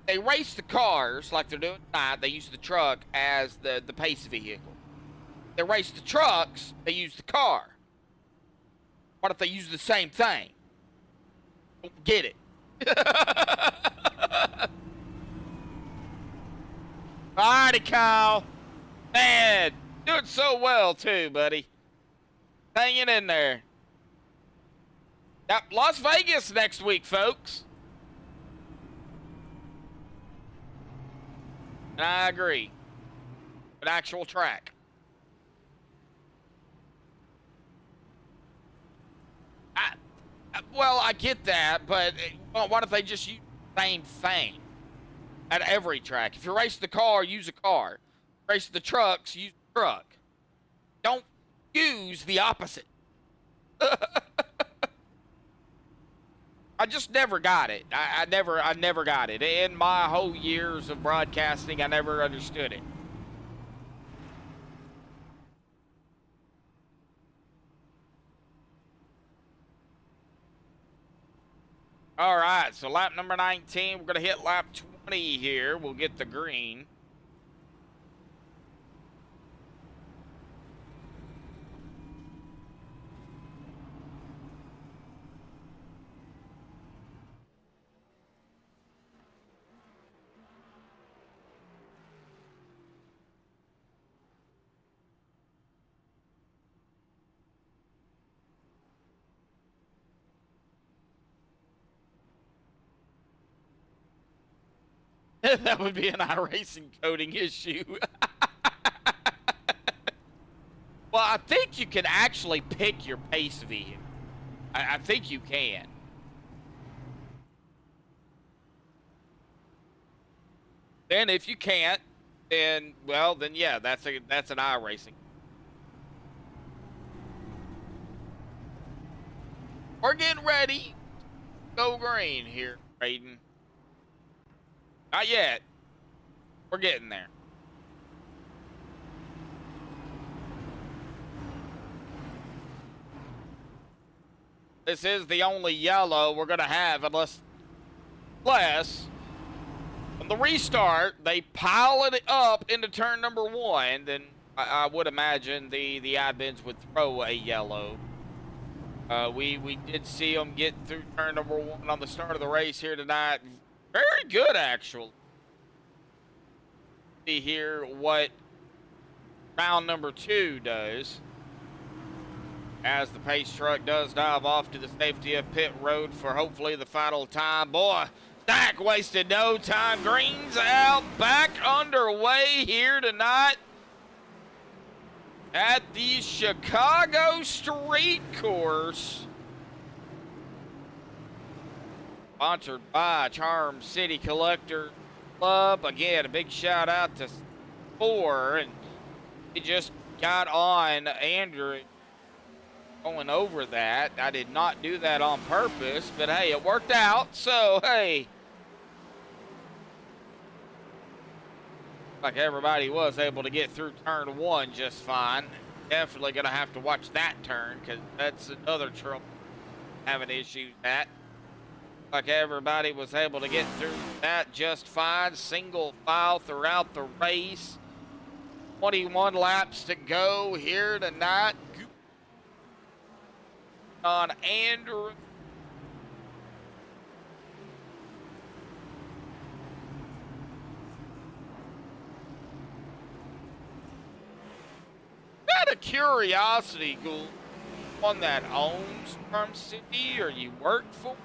They race the cars like they're doing tonight. They use the truck as the pace vehicle. They race the trucks. They use the car. What if they use the same thing? Don't get it. Alrighty, Kyle. Man, doing so well too, buddy. Hanging in there. Yep, Las Vegas next week, folks. And I agree. An actual track. Well, I get that, but what if they just use the same thing at every track? If you race the car, use a car. Race the trucks, use a truck. Don't use the opposite. I just never got it. I never got it. In my whole years of broadcasting, I never understood it. All right, so lap number 19, we're going to hit lap 20 here. We'll get the green. That would be an iRacing coding issue. Well, I think you can actually pick your pace vehicle. I think you can. And if you can't, then, well, then yeah, that's an iRacing. We're getting ready. Go green here, Braden. Not yet. We're getting there. This is the only yellow we're going to have unless Unless, on the restart, they pile it up into turn number 1, then I would imagine the admins would throw a yellow. We did see them get through turn number 1 on the start of the race here tonight. Very good, actually. See here what round number 2 does. As the pace truck does dive off to the safety of pit road for hopefully the final time. Boy, Zach wasted no time. Green's out, back underway here tonight at the Chicago Street Course. Sponsored by Charm City Collector Club. Again, a big shout out to 4. And he just got on Andrew going over that. I did not do that on purpose, but hey, it worked out. So, hey, like everybody was able to get through turn 1 just fine. Definitely going to have to watch that turn because that's another trouble having issues at. Like everybody was able to get through that just fine. Single file throughout the race. 21 laps to go here tonight. On Andrew. Out of curiosity, Gould, one that owns Charm City or you work for?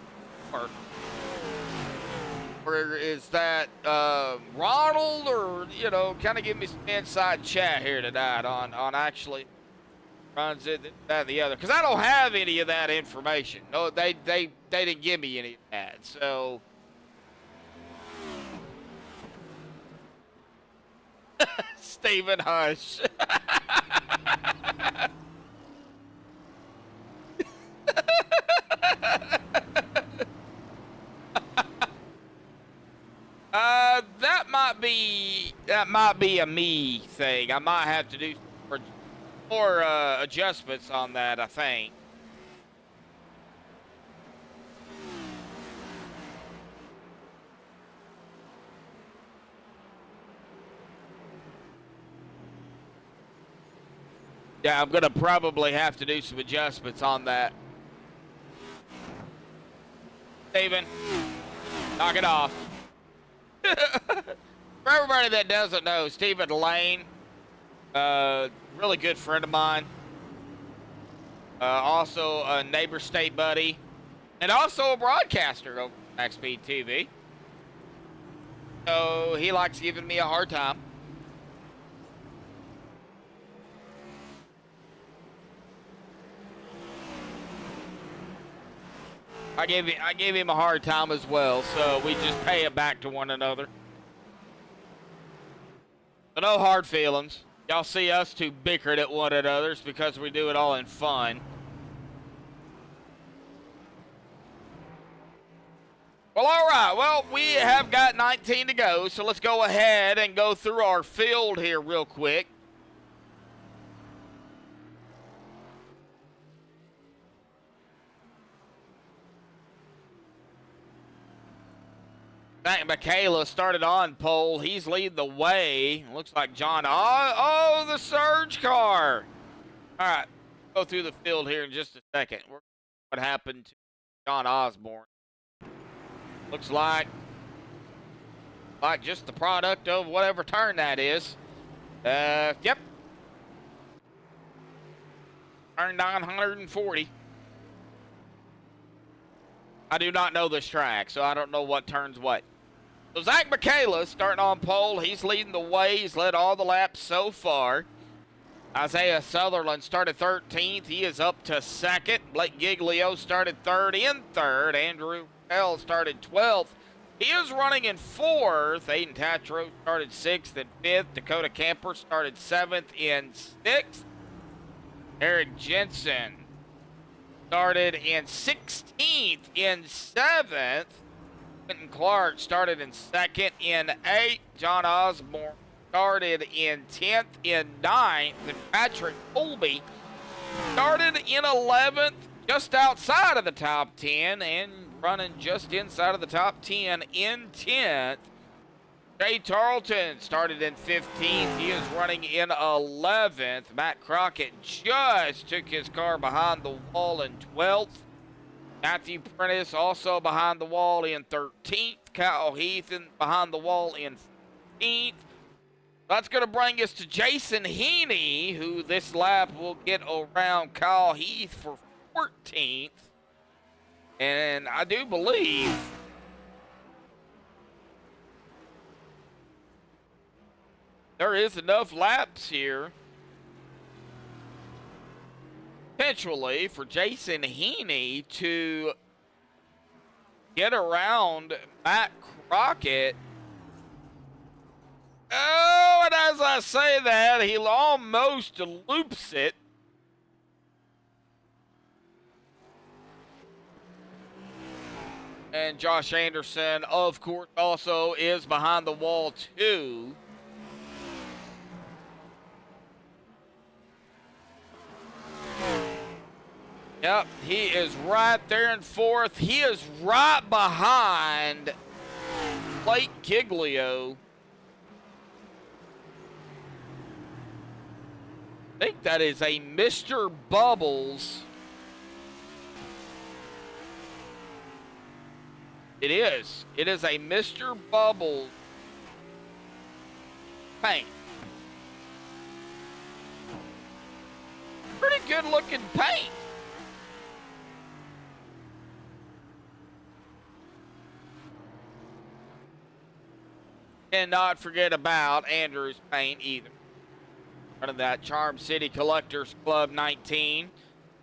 Or is that Ronald, or, you know, kind of give me some inside chat here tonight on actually runs it, that, and the other, because I don't have any of that information. No, they didn't give me any of that. So Stephen Hush. That might be a me thing. I might have to do more adjustments on that, I think. Yeah, I'm gonna probably have to do some adjustments on that. Steven, knock it off. For everybody that doesn't know, Stephen Lane, really good friend of mine. Also a neighbor state buddy. And also a broadcaster over at MaxspeedTV. TV. So he likes giving me a hard time. I gave him a hard time as well, so we just pay it back to one another. But no hard feelings. Y'all see us two bickered at one another because we do it all in fun. Well, all right. Well, we have got 19 to go, so let's go ahead and go through our field here real quick. Zach Michaelis started on pole. He's leading the way. Looks like John. Oh, the surge car. All right. Go through the field here in just a second. What happened to John Osborne? Looks like just the product of whatever turn that is. Yep. Turn 940. I do not know this track, so I don't know what turns what. So Zach Michaelis starting on pole. He's leading the way. He's led all the laps so far. Isaiah Sutherland started 13th. He is up to second. Blake Giglio started third in third. Andrew Bell started 12th. He is running in fourth. Aiden Tatro started 6th and 5th. Dakota Camper started 7th and 6th. Eric Jensen started in 16th in 7th. Quentin Clark started in 2nd in 8th. John Osborne started in 10th in 9th. And Patrick Colby started in 11th, just outside of the top 10, and running just inside of the top 10 in 10th. Jay Tarleton started in 15th. He is running in 11th. Matt Crockett just took his car behind the wall in 12th. Matthew Prentice also behind the wall in 13th. Kyle Heath behind the wall in 15th. That's going to bring us to Jason Heaney, who this lap will get around Kyle Heath for 14th. And I do believe there is enough laps here potentially for Jason Heaney to get around Matt Crockett. Oh, and as I say that, he almost loops it. And Josh Anderson, of course, also is behind the wall too. Yep, he is right there in 4th. He is right behind Blake Giglio. I think that is a Mr. Bubbles. It is. It is a Mr. Bubbles paint. Pretty good looking paint. And not forget about Andrew's paint either. Running that Charm City Collectors Club 19.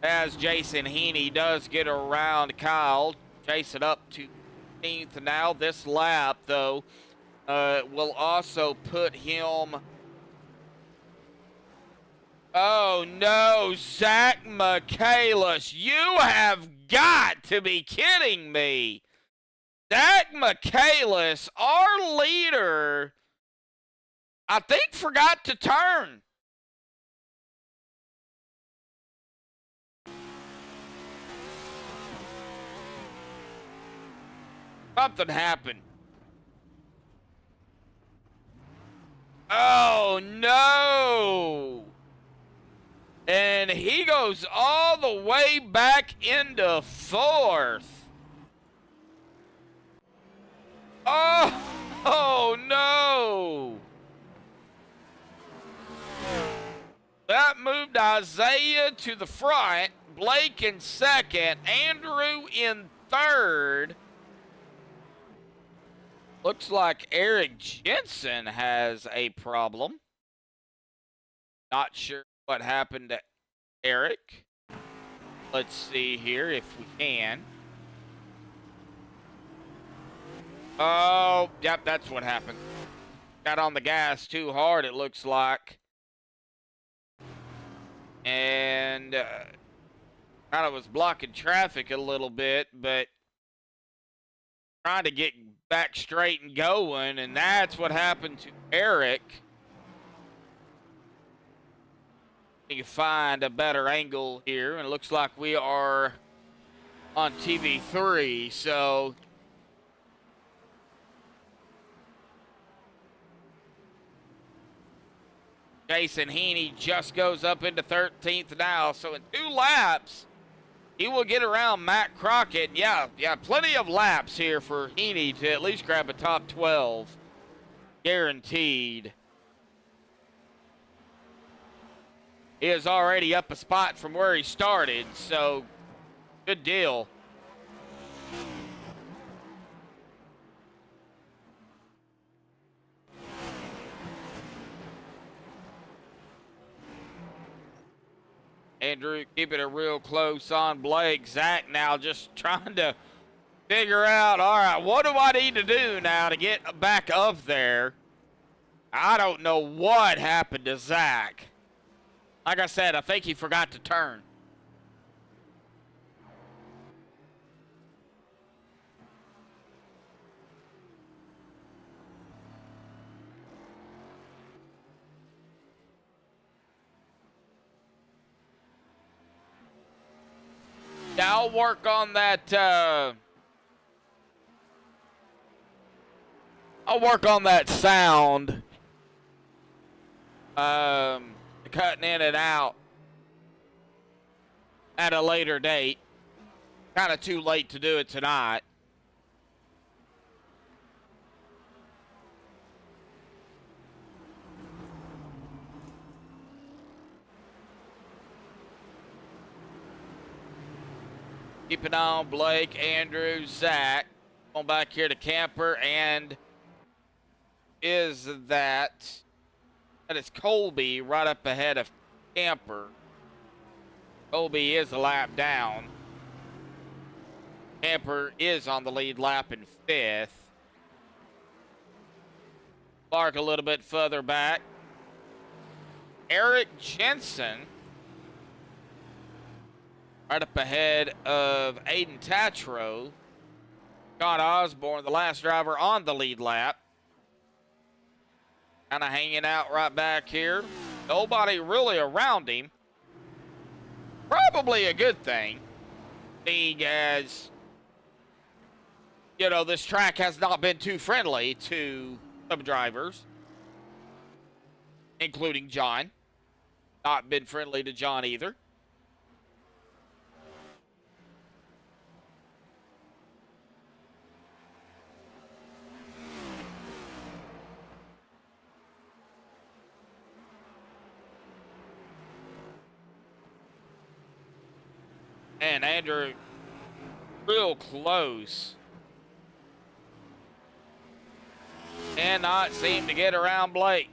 As Jason Heaney does get around Kyle. Jason up to 15th now. This lap, though, will also put him... Oh, no, Zach Michaelis. You have got to be kidding me. Zach Michaelis, our leader, I think forgot to turn. Something happened. Oh, no. And he goes all the way back into 4th. Oh, no. That moved Isaiah to the front. Blake in 2nd. Andrew in 3rd. Looks like Eric Jensen has a problem. Not sure what happened to Eric. Let's see here if we can. Oh, yep, that's what happened. Got on the gas too hard, it looks like. And kind of was blocking traffic a little bit, but trying to get back straight and going, and that's what happened to Eric. You can find a better angle here, and it looks like we are on TV3, so Jason Heaney just goes up into 13th now, so in 2 laps, he will get around Matt Crockett. Yeah, plenty of laps here for Heaney to at least grab a top 12. Guaranteed. He is already up a spot from where he started, so good deal. Andrew keeping it real close on Blake. Zach now just trying to figure out, all right, what do I need to do now to get back up there? I don't know what happened to Zach. Like I said, I think he forgot to turn. Yeah, I'll work on that I'll work on that sound. Cutting in and out at a later date. Kind of too late to do it tonight. Keeping on Blake, Andrew, Zach. Going back here to Camper, and is that is Colby right up ahead of Camper. Colby is a lap down. Camper is on the lead lap in 5th. Clark a little bit further back. Eric Jensen right up ahead of Aiden Tatro. Scott Osborne, the last driver on the lead lap. Kind of hanging out right back here. Nobody really around him. Probably a good thing, being as, you know, this track has not been too friendly to some drivers, including John. Not been friendly to John either. And Andrew, real close. Cannot seem to get around Blake.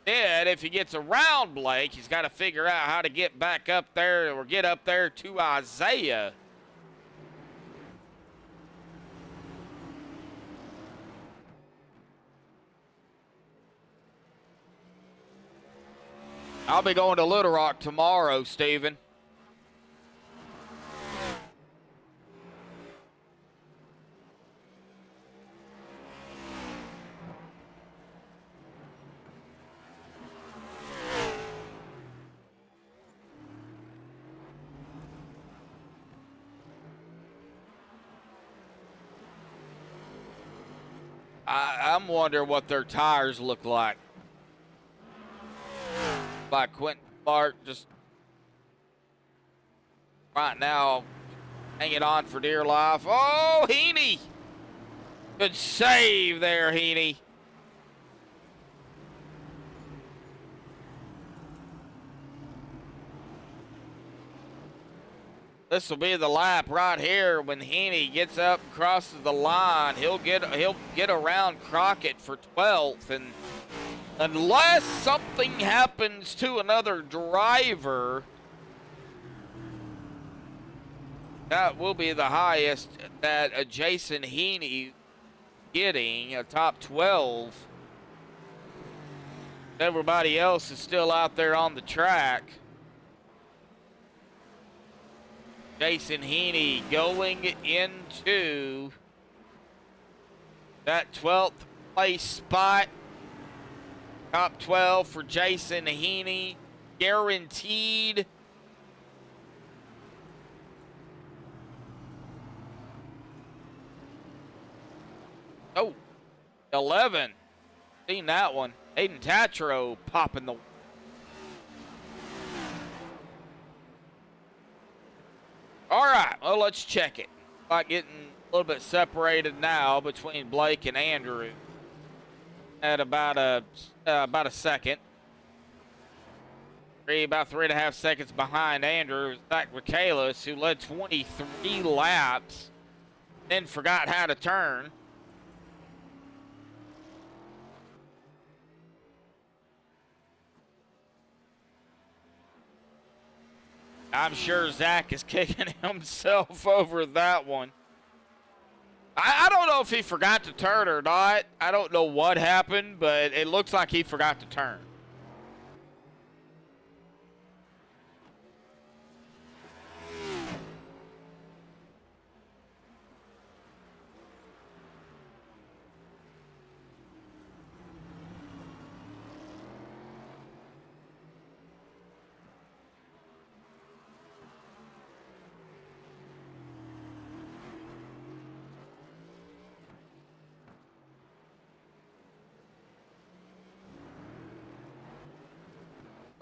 Then, if he gets around Blake, he's got to figure out how to get back up there or get up there to Isaiah. I'll be going to Little Rock tomorrow, Steven. I'm wondering what their tires look like. By Quentin Clark, just right now hanging on for dear life. Oh, Heaney! Good save there, Heaney. This will be the lap right here when Heaney gets up and crosses the line. He'll get around Crockett for 12th, and unless something happens to another driver, that will be the highest that Jason Heaney getting, a top 12. Everybody else is still out there on the track. Jason Heaney going into that 12th place spot. Top 12 for Jason Heaney, guaranteed. Oh, 11. Seen that one. Aiden Tatro popping the. All right, well, let's check it. Like getting a little bit separated now between Blake and Andrew at about a second. About 3.5 seconds behind Andrew. Zach Michaelis, who led 23 laps, then forgot how to turn. I'm sure Zach is kicking himself over that one. I don't know if he forgot to turn or not. I don't know what happened, but it looks like he forgot to turn.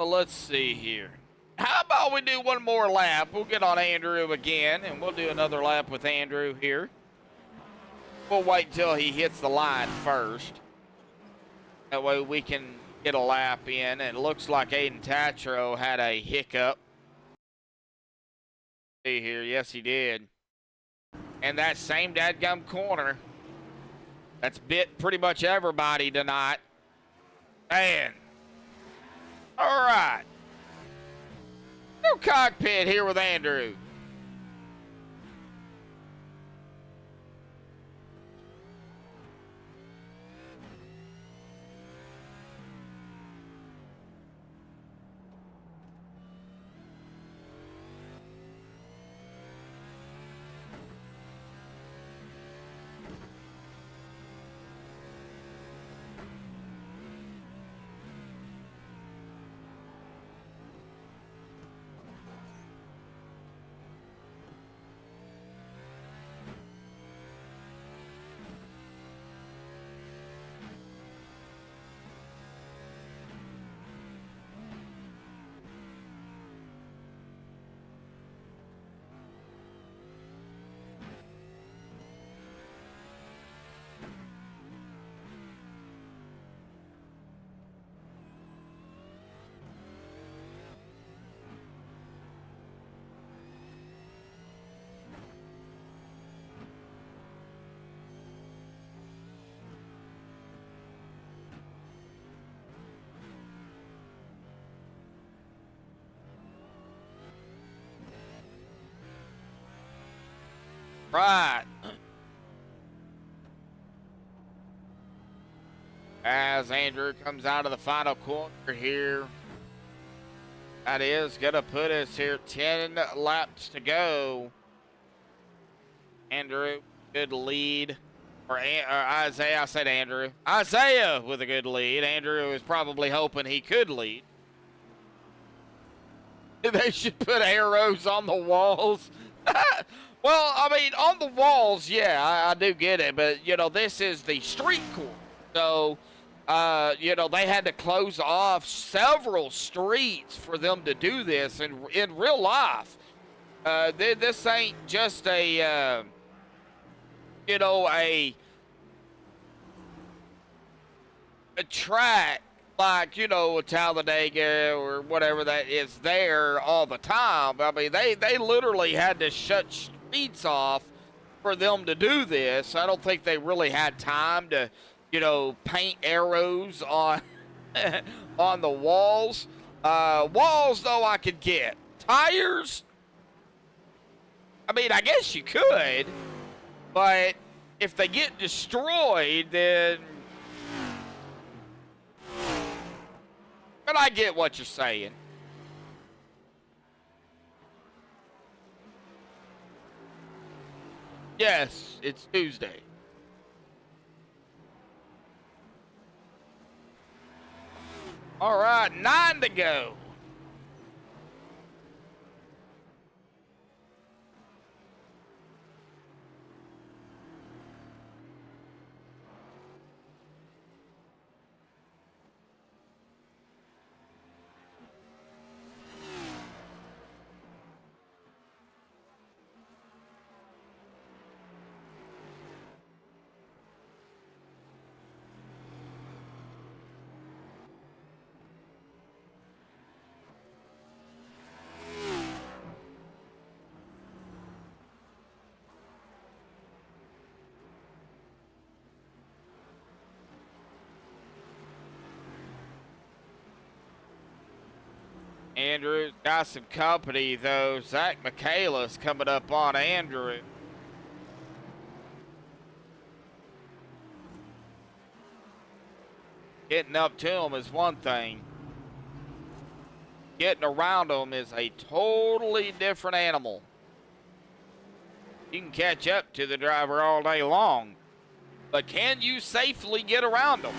Well, let's see here. How about we do one more lap? We'll get on Andrew again, and we'll do another lap with Andrew here. We'll wait till he hits the line first. That way we can get a lap in. And it looks like Aiden Tatro had a hiccup. See here, yes he did. And that same dadgum corner, that's bit pretty much everybody tonight. Man. All right. No cockpit here with Andrew. Right. As Andrew comes out of the final corner here. That is going to put us here 10 laps to go. Andrew, good lead. Or Isaiah, I said Andrew. Isaiah with a good lead. Andrew is probably hoping he could lead. They should put arrows on the walls. Well, I mean, on the walls, yeah, I do get it. But, you know, this is the street course. So, you know, they had to close off several streets for them to do this in real life. This ain't just a, you know, a track like, you know, Talladega or whatever that is there all the time. I mean, they literally had to shut streets off for them to do this. I don't think they really had time to, you know, paint arrows on on the walls. Walls, though, I could get. Tires, I mean, I guess you could, but if they get destroyed, then... But I get what you're saying. Yes, it's Tuesday. All right, 9 to go. Andrew's got some company, though. Zach Michaelis coming up on Andrew. Getting up to him is one thing. Getting around him is a totally different animal. You can catch up to the driver all day long, but can you safely get around him?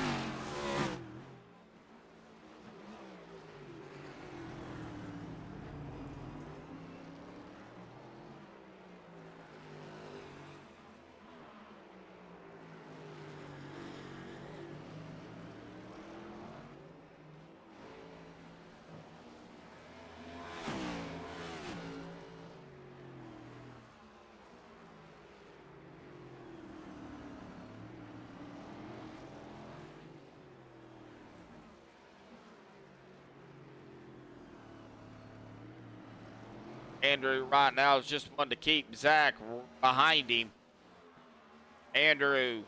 Andrew right now is just one to keep Zach behind him. Andrew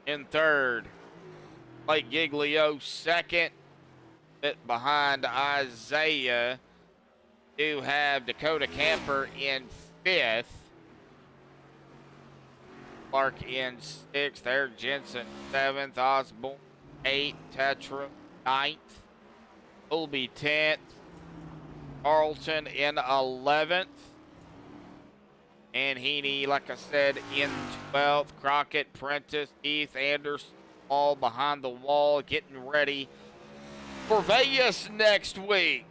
in third. Blake Giglio second. Bit behind Isaiah. Do have Dakota Camper in fifth. Clark in sixth. Eric Jensen seventh. Osborne eighth. Tetra ninth. Colby 10th. Carlton in 11th. And Heaney, like I said, in 12th. Crockett, Prentice, Heath, Anderson, all behind the wall, getting ready for Vegas next week.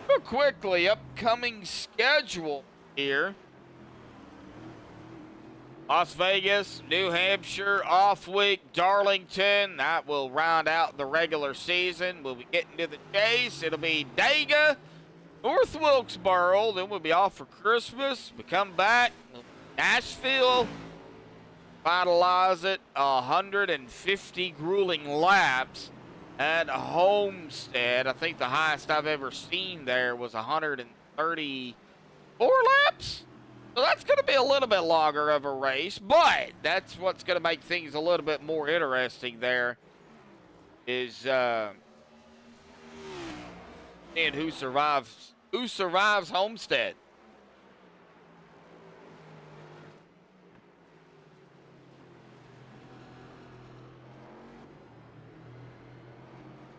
Real quickly, upcoming schedule here. Las Vegas, New Hampshire, off week, Darlington. That will round out the regular season. We'll be getting to the chase. It'll be Dega, North Wilkesboro. Then we'll be off for Christmas. We come back, Nashville. Finalize it, 150 grueling laps at Homestead. I think the highest I've ever seen there was 134 laps. So that's going to be a little bit longer of a race, but that's what's going to make things a little bit more interesting there is seeing who survives Homestead.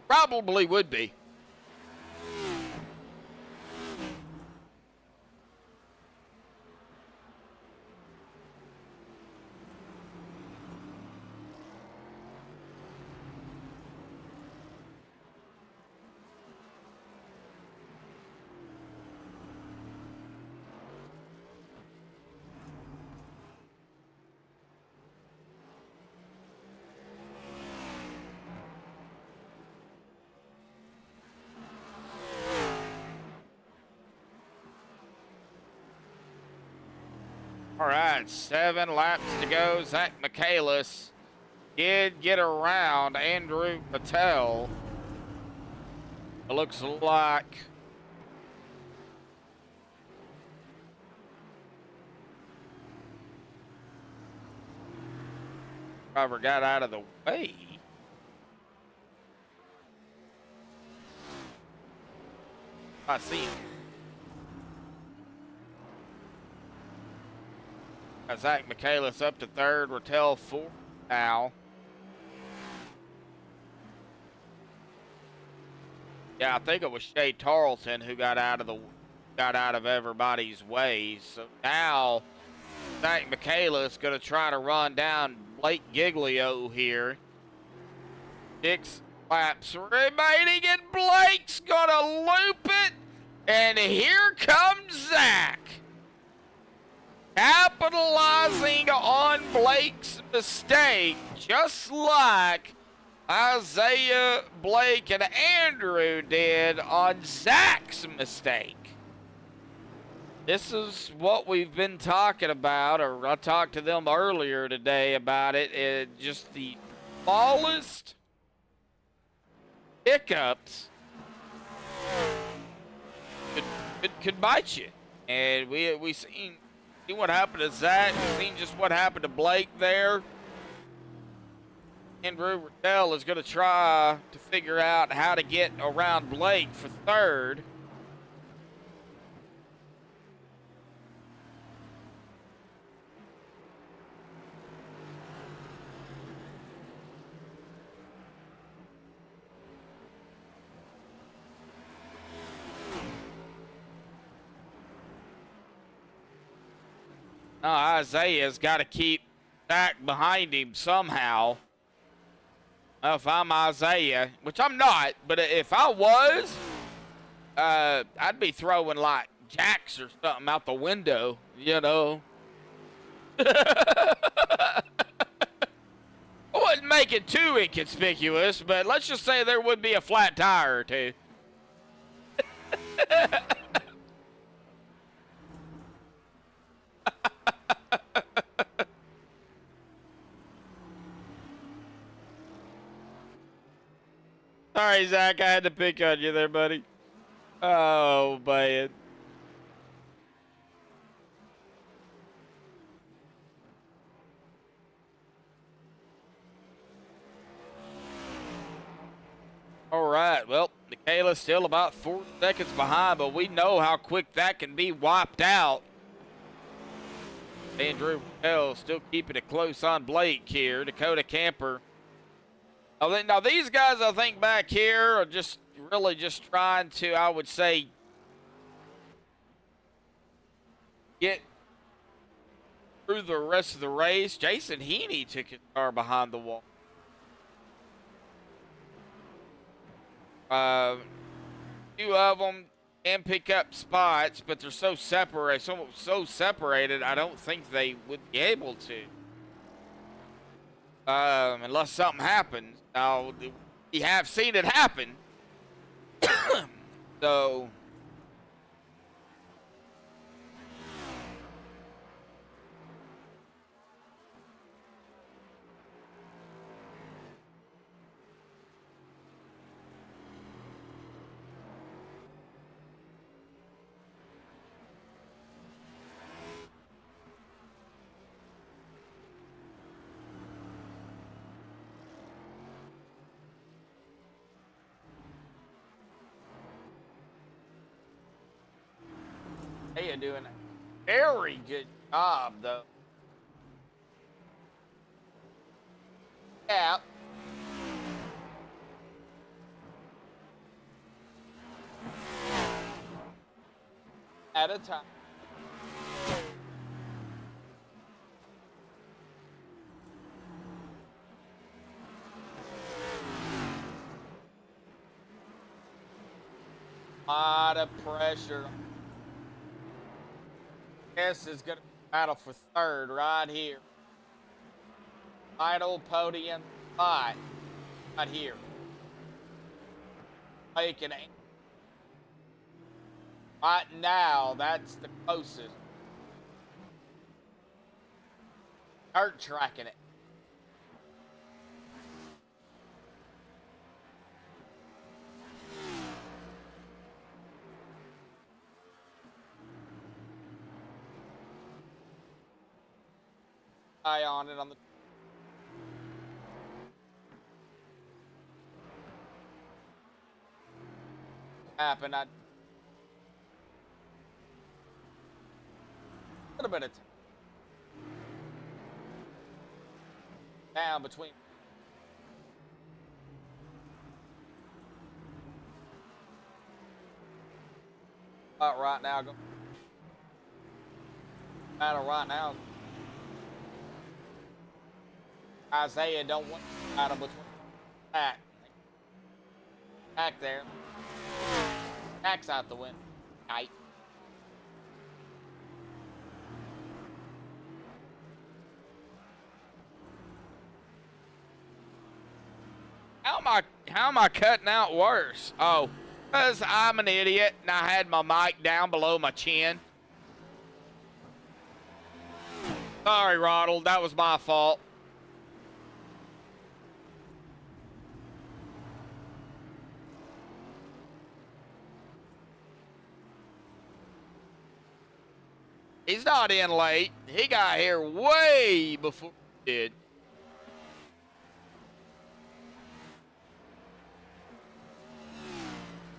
Probably would be. All right, 7 laps to go. Zach Michaelis did get around Andrew Patel. It looks like driver got out of the way. I see him. Zach Michaelis up to third. Rattel fourth now. Yeah, I think it was Shay Tarleton who got out of everybody's way. So now Zach Michaelis going to try to run down Blake Giglio here. 6 laps remaining, and Blake's going to loop it. And here comes Zach, capitalizing on Blake's mistake, just like Isaiah, Blake, and Andrew did on Zach's mistake. This is what we've been talking about, or I talked to them earlier today about it. Just the smallest hiccups could bite you. And we seen what happened to Zach. We've seen just what happened to Blake there. Andrew Rattel is going to try to figure out how to get around Blake for third. Now Isaiah's got to keep Zach behind him somehow. If I'm Isaiah, which I'm not, but if I was, I'd be throwing like jacks or something out the window, you know. I wouldn't make it too inconspicuous, but let's just say there would be a flat tire or two. Sorry, Zach. I had to pick on you there, buddy. Oh, man. All right. Well, Michaela's still about 4 seconds behind, but we know how quick that can be wiped out. Andrew Bell still keeping it close on Blake here. Dakota Camper. Now, these guys, I think, back here are just really just trying to, I would say, get through the rest of the race. Jason Heaney took his car behind the wall. Two of them can pick up spots, but they're so separated, I don't think they would be able to. Unless something happens. Now, we have seen it happen. So... They are doing a very good job, though. Yeah. At a time. Lot of pressure. This is going to battle for third right here. Title podium spot right here. Making it. Right now, that's the closest. Dirt tracking it. Eye on it on the happen. I a little bit of down between. Right now, go battle right now. Isaiah don't want to battle between back there. Back's out the window. Tight. How am I cutting out worse? Oh, because I'm an idiot and I had my mic down below my chin. Sorry, Ronald, that was my fault. He's not in late. He got here way before he did.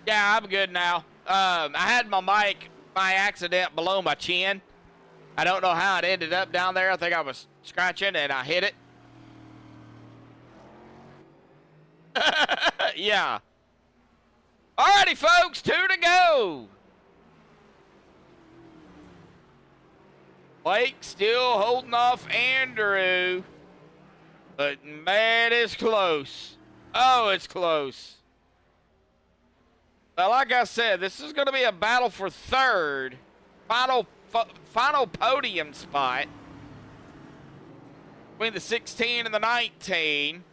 Yeah, I'm good now. I had my mic by accident below my chin. I don't know how it ended up down there. I think I was scratching and I hit it. Yeah. Alrighty, folks, 2 to go. Blake still holding off Andrew. But man, it's close. Oh, it's close. Well, like I said, this is going to be a battle for third. Final podium spot. Between the 16 and the 19.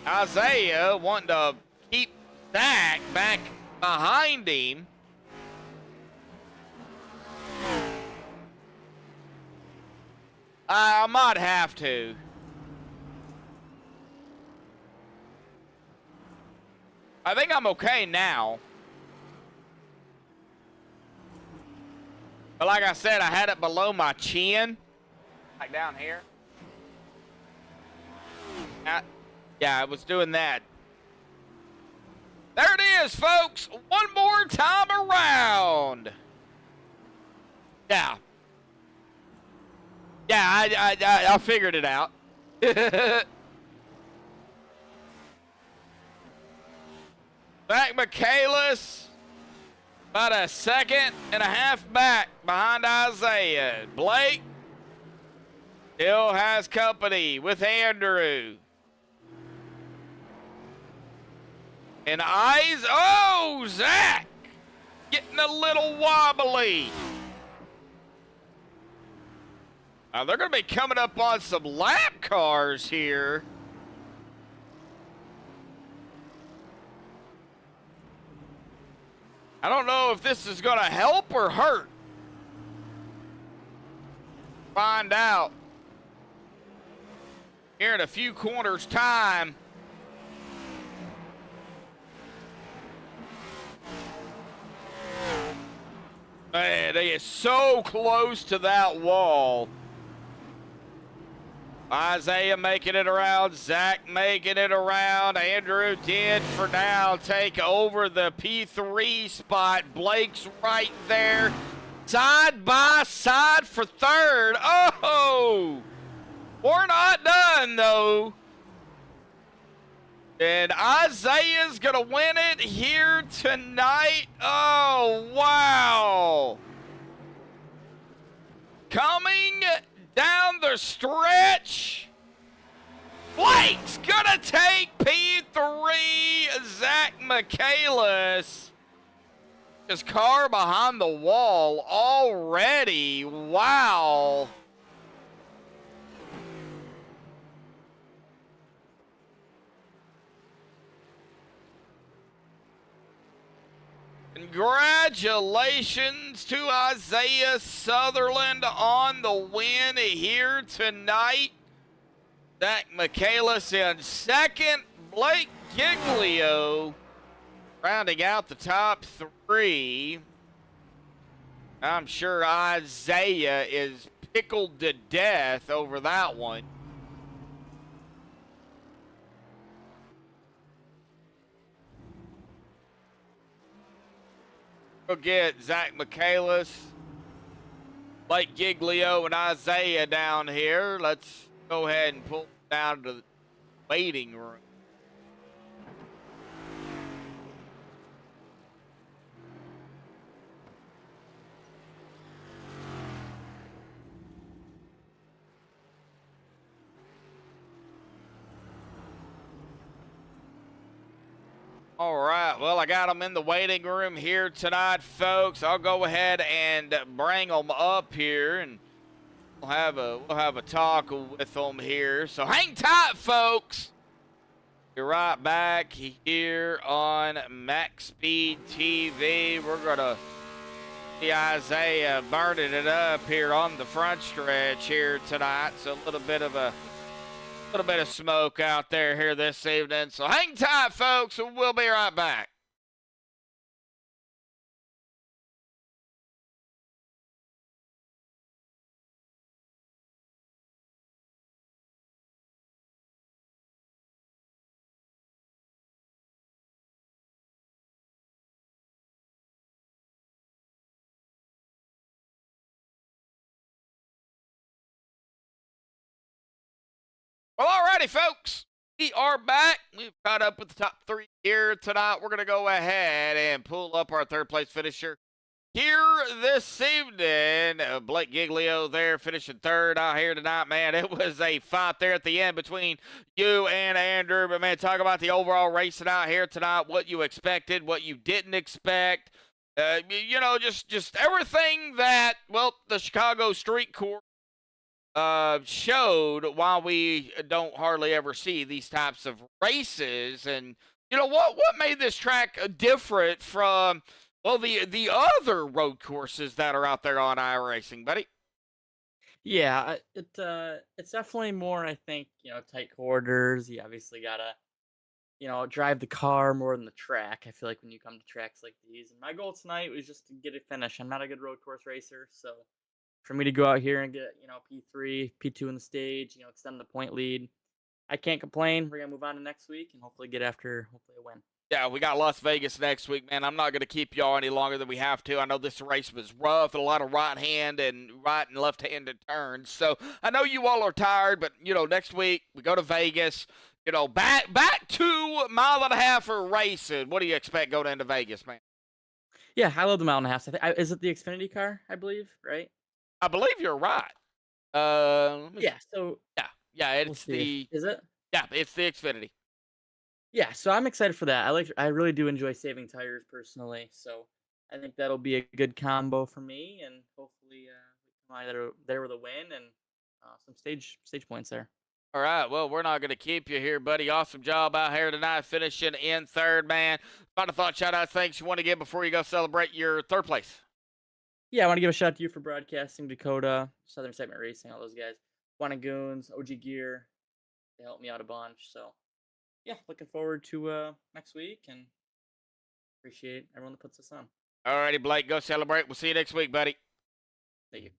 Isaiah wanting to keep Zach back behind him. I might have to. I think I'm okay now. But like I said, I had it below my chin. Like down here. Yeah, I was doing that. There it is, folks. One more time around. Yeah. Yeah, I figured it out. Zach Michaelis, about a second and a half back behind Isaiah. Blake still has company with Andrew. And oh, Zach getting a little wobbly. Now they're going to be coming up on some lap cars here. I don't know if this is going to help or hurt. Find out here in a few corners time. Man, they is so close to that wall. Isaiah making it around, Zach making it around. Andrew did for now take over the P3 spot. Blake's right there, side by side for third. Oh, we're not done though. And Isaiah's gonna win it here tonight. Oh, wow. Coming down the stretch, Blake's gonna take P3. Zach Michaelis, his car behind the wall already. Wow. Congratulations to Isaiah Sutherland on the win here tonight. Zach Michaelis in second. Blake Giglio rounding out the top three. I'm sure Isaiah is pickled to death over that one. We'll get Zach Michaelis, Blake Giglio, and Isaiah down here. Let's go ahead and pull down to the waiting room. All right, well, I got them in the waiting room here tonight, folks. I'll go ahead and bring them up here, and we'll have a talk with them here. So hang tight, folks. Be right back here on MaxspeedTV. TV. We're gonna see Isaiah burning it up here on the front stretch here tonight. So a little bit of smoke out there here this evening. So hang tight, folks, and we'll be right back. Well, alrighty, folks. We are back. We've caught up with the top three here tonight. We're going to go ahead and pull up our third place finisher here this evening. Blake Giglio there finishing third out here tonight, man. It was a fight there at the end between you and Andrew. But, man, talk about the overall racing out here tonight, what you expected, what you didn't expect. You know, just everything that, well, the Chicago Street Course showed why we don't hardly ever see these types of races. And you know what made this track different from, well, the other road courses that are out there on iRacing, buddy? Yeah, it's definitely more, I think, tight quarters. You obviously gotta drive the car more than the track. I feel like when you come to tracks like these, and my goal tonight was just to get a finish. I'm not a good road course racer, so for me to go out here and get P3, P2 in the stage, extend the point lead, I can't complain. We're gonna move on to next week and hopefully get after hopefully a win. Yeah, we got Las Vegas next week, man. I'm not going to keep y'all any longer than we have to. I know this race was rough, a lot of right and left-handed turns. So I know you all are tired, but next week we go to Vegas. Back to mile and a half for racing. What do you expect going into Vegas, man? Yeah, I love the mile and a half. Is it the Xfinity car? I believe, right? I believe you're right. Yeah. So Yeah, we'll it's see. the Is it? it's the Xfinity. Yeah. So I'm excited for that. I really do enjoy saving tires personally. So I think that'll be a good combo for me, and hopefully we come either there with a win and some stage points there. All right, well, we're not going to keep you here, buddy. Awesome job out here tonight, finishing in third, man. Final thought, shout out, thanks you want to give before you go celebrate your third place. Yeah, I want to give a shout out to you for broadcasting Dakota, Southern Segment Racing, all those guys. Goons, OG Gear, they helped me out a bunch. So, yeah, looking forward to next week and appreciate everyone that puts this on. All righty, Blake, go celebrate. We'll see you next week, buddy. Thank you.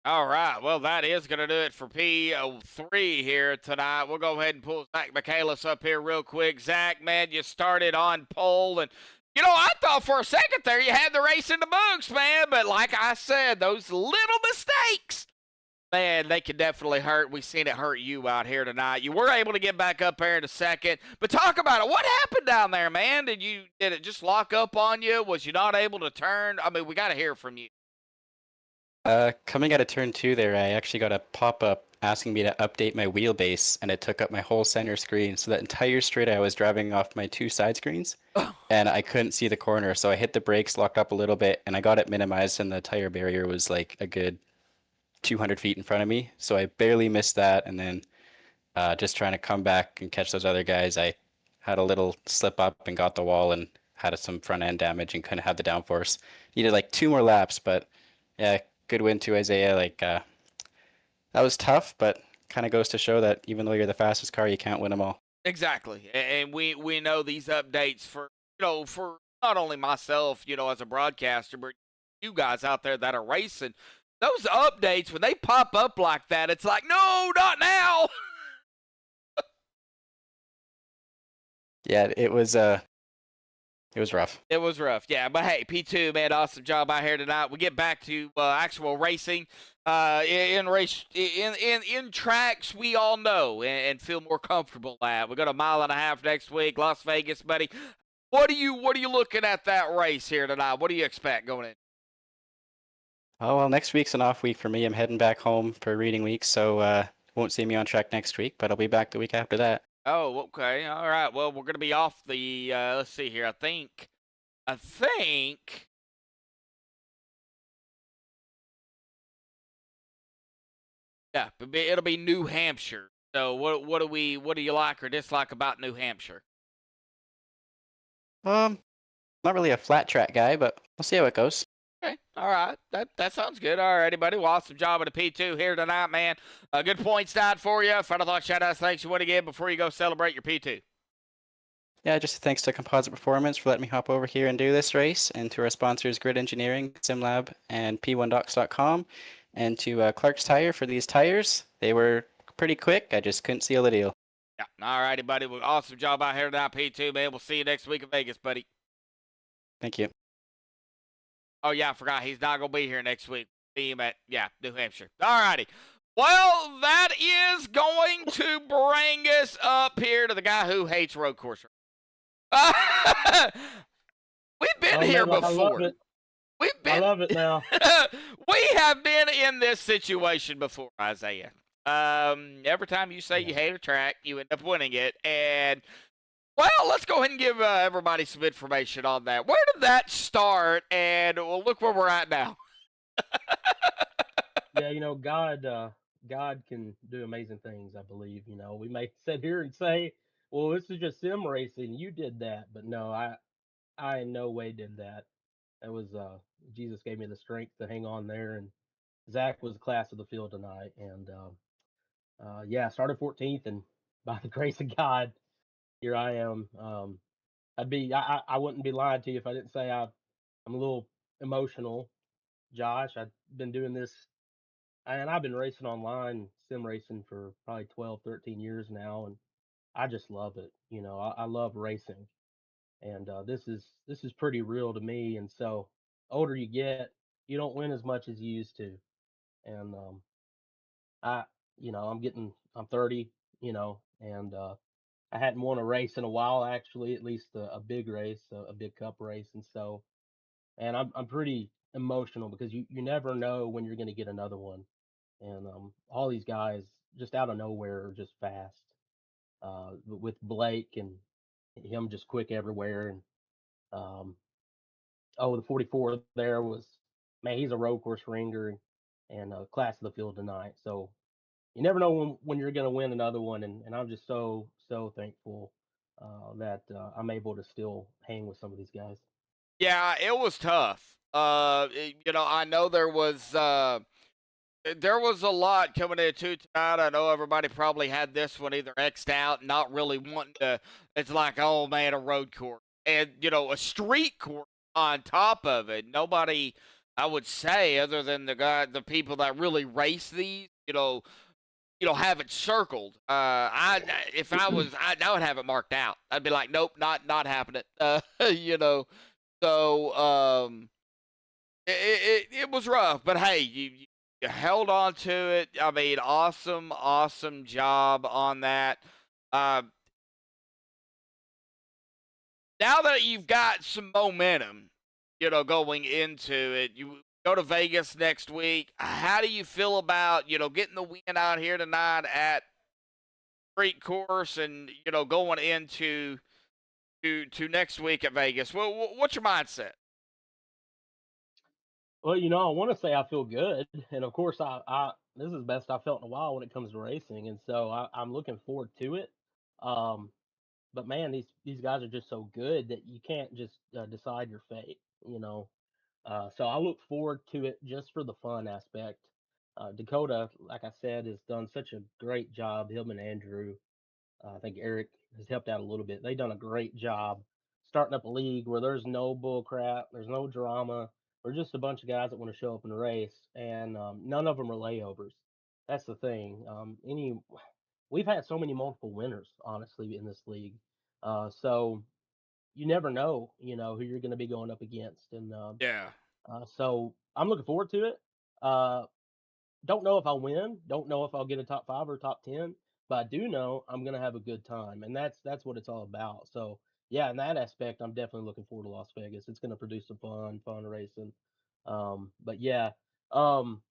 All right, well, that is going to do it for P3 here tonight. We'll go ahead and pull Zach Michaelis up here real quick. Zach, man, you started on pole, and, I thought for a second there you had the race in the books, man, but like I said, those little mistakes, man, they could definitely hurt. We've seen it hurt you out here tonight. You were able to get back up there in a second, but talk about it. What happened down there, man? Did it just lock up on you? Was you not able to turn? I mean, we got to hear from you. Coming out of turn 2 there, I actually got a pop-up asking me to update my wheelbase, and it took up my whole center screen. So that entire straight I was driving off my 2 side screens, and I couldn't see the corner. So I hit the brakes, locked up a little bit, and I got it minimized, and the tire barrier was like a good 200 feet in front of me. So I barely missed that, and then just trying to come back and catch those other guys, I had a little slip up and got the wall and had some front end damage and couldn't have the downforce. Needed like 2 more laps, but yeah, good win to Isaiah. That was tough, but kind of goes to show that even though you're the fastest car, you can't win them all. Exactly, and we know these updates for for not only myself, as a broadcaster, but you guys out there that are racing. Those updates when they pop up like that, it's like, no, not now. Yeah, it was rough. It was rough, yeah. But hey, P2, man, awesome job out here tonight. We get back to actual racing. In tracks we all know and feel more comfortable at. We got a mile and a half next week, Las Vegas, buddy. What are you looking at that race here tonight? What do you expect going in? Oh, well, next week's an off week for me. I'm heading back home for reading week, so won't see me on track next week, but I'll be back the week after that. Oh, okay. All right. Well, we're going to be off the, let's see here. I think, yeah, it'll be New Hampshire. So what do you like or dislike about New Hampshire? Not really a flat track guy, but we'll see how it goes. Okay. All right. That sounds good. All right, buddy. Well, awesome job at the P2 here tonight, man. Good points died for you. Final thought, shout outs, thanks you want to give before you go celebrate your P2. Yeah, just thanks to Composite Performance for letting me hop over here and do this race, and to our sponsors Grid Engineering, SimLab, and P1Docs.com, and to Clark's Tire for these tires. They were pretty quick. I just couldn't seal the deal. Yeah. All righty, buddy. Well, awesome job out here tonight, P2, man. We'll see you next week in Vegas, buddy. Thank you. Oh, yeah, I forgot. He's not going to be here next week. See him at, New Hampshire. All righty. Well, that is going to bring us up here to the guy who hates road course. We've been here before. I love it. I love it now. We have been in this situation before, Isaiah. Every time you say you hate a track, you end up winning it. And, well, let's go ahead and give everybody some information on that. Where did that start? And well, look where we're at now. Yeah, God can do amazing things, I believe. We may sit here and say, well, this is just sim racing. You did that. But no, I in no way did that. That was Jesus gave me the strength to hang on there, and Zach was the class of the field tonight. And yeah, started 14th and by the grace of God, here I am. I wouldn't be lying to you if I didn't say I'm a little emotional, Josh. I've been doing this, and I've been racing online, sim racing for probably 12, 13 years now, and I just love it. I love racing, and this is pretty real to me. And so, older you get, you don't win as much as you used to, and I, I'm 30, and I hadn't won a race in a while, actually, at least a big race, a big cup race, and so, and I'm pretty emotional because you never know when you're going to get another one, and all these guys just out of nowhere are just fast. With Blake and him just quick everywhere, and um, oh, the 44 there was, man, he's a road course ringer and class of the field tonight. So you never know when you're going to win another one, and I'm just so thankful that I'm able to still hang with some of these guys. Yeah, it was tough. I know there was a lot coming into tonight. I know everybody probably had this one either X'd out, not really wanting to. It's like, oh man, a road course, and a street course on top of it. Nobody, I would say, other than the people that really race these, have it circled. If I would have it marked out. I'd be like, nope, not happening. You know, so it was rough, but hey, you held on to it. I mean, awesome job on that. Uh, now that you've got some momentum, going into it, you go to Vegas next week. How do you feel about getting the win out here tonight at street course, and going into to next week at Vegas? What's your mindset? Well, I want to say I feel good, and of course, I this is the best I've felt in a while when it comes to racing, and so I'm looking forward to it. Um, but man, these guys are just so good that you can't just decide your fate, you know. So I look forward to it just for the fun aspect. Dakota, like I said, has done such a great job. Him and Andrew, I think Eric has helped out a little bit. They've done a great job starting up a league where there's no bull crap, there's no drama. We're just a bunch of guys that want to show up and race, and none of them are layovers. That's the thing. We've had so many multiple winners, honestly, in this league. So you never know, who you're going to be going up against, and Yeah. so I'm looking forward to it. Uh, don't know if I'll win. Don't know if I'll get a top 5 or top 10, but I do know I'm gonna have a good time, and that's what it's all about. So yeah, in that aspect, I'm definitely looking forward to Las Vegas. It's gonna produce some fun racing. But yeah, um,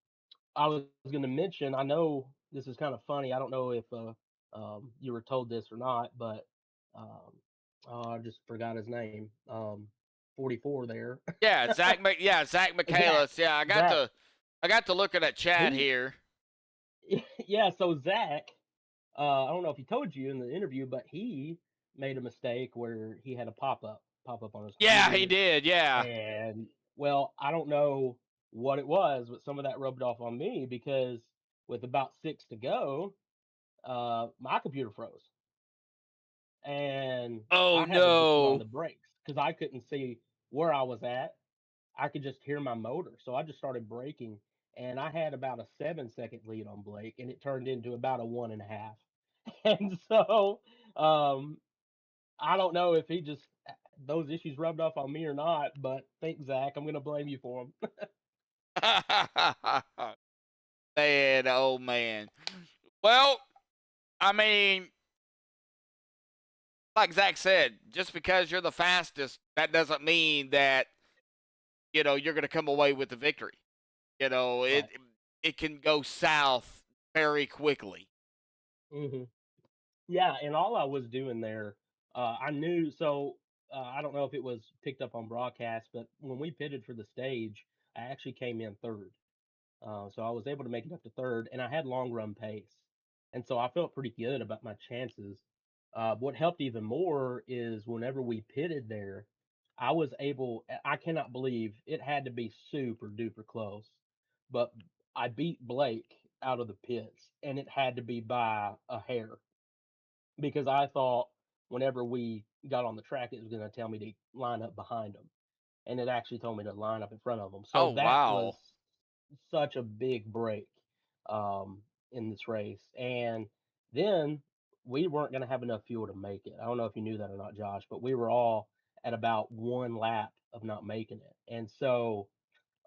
I was gonna mention. I know this is kind of funny. I don't know if you were told this or not, but um, oh, I just forgot his name. 44 there. Zach Zach. Michaelis. Yeah, Zach. I got to look at that chat He here. yeah, so Zach, I don't know if he told you in the interview, but he made a mistake where he had a pop up on his Yeah, he computer, did. Yeah. and well, I don't know what it was, but some of that rubbed off on me because with about 6 to go, my computer froze, and Oh I had to just put on no. the brakes because I couldn't see where I was at. I could just hear my motor. So I just started braking, and I had about a 7-second lead on Blake, and it turned into about a 1.5. And so um, I don't know if he just those issues rubbed off on me or not, but thanks, Zach. I'm gonna blame you for them. Man, oh man. Well, I mean, like Zach said, just because you're the fastest, that doesn't mean that you're going to come away with the victory. You know, it Right. it can go south very quickly. hmm Yeah, and all I was doing there, I knew. So I don't know if it was picked up on broadcast, but when we pitted for the stage, I actually came in third. So I was able to make it up to third, and I had long run pace, and so I felt pretty good about my chances. What helped even more is whenever we pitted there, I was able. I cannot believe it had to be super duper close, but I beat Blake out of the pits, and it had to be by a hair. because I thought whenever we got on the track, it was going to tell me to line up behind them, and it actually told me to line up in front of them. Oh So that was wow. such a big break in this race. And then we weren't going to have enough fuel to make it. I don't know if you knew that or not, Josh, but we were all at about one lap of not making it. And so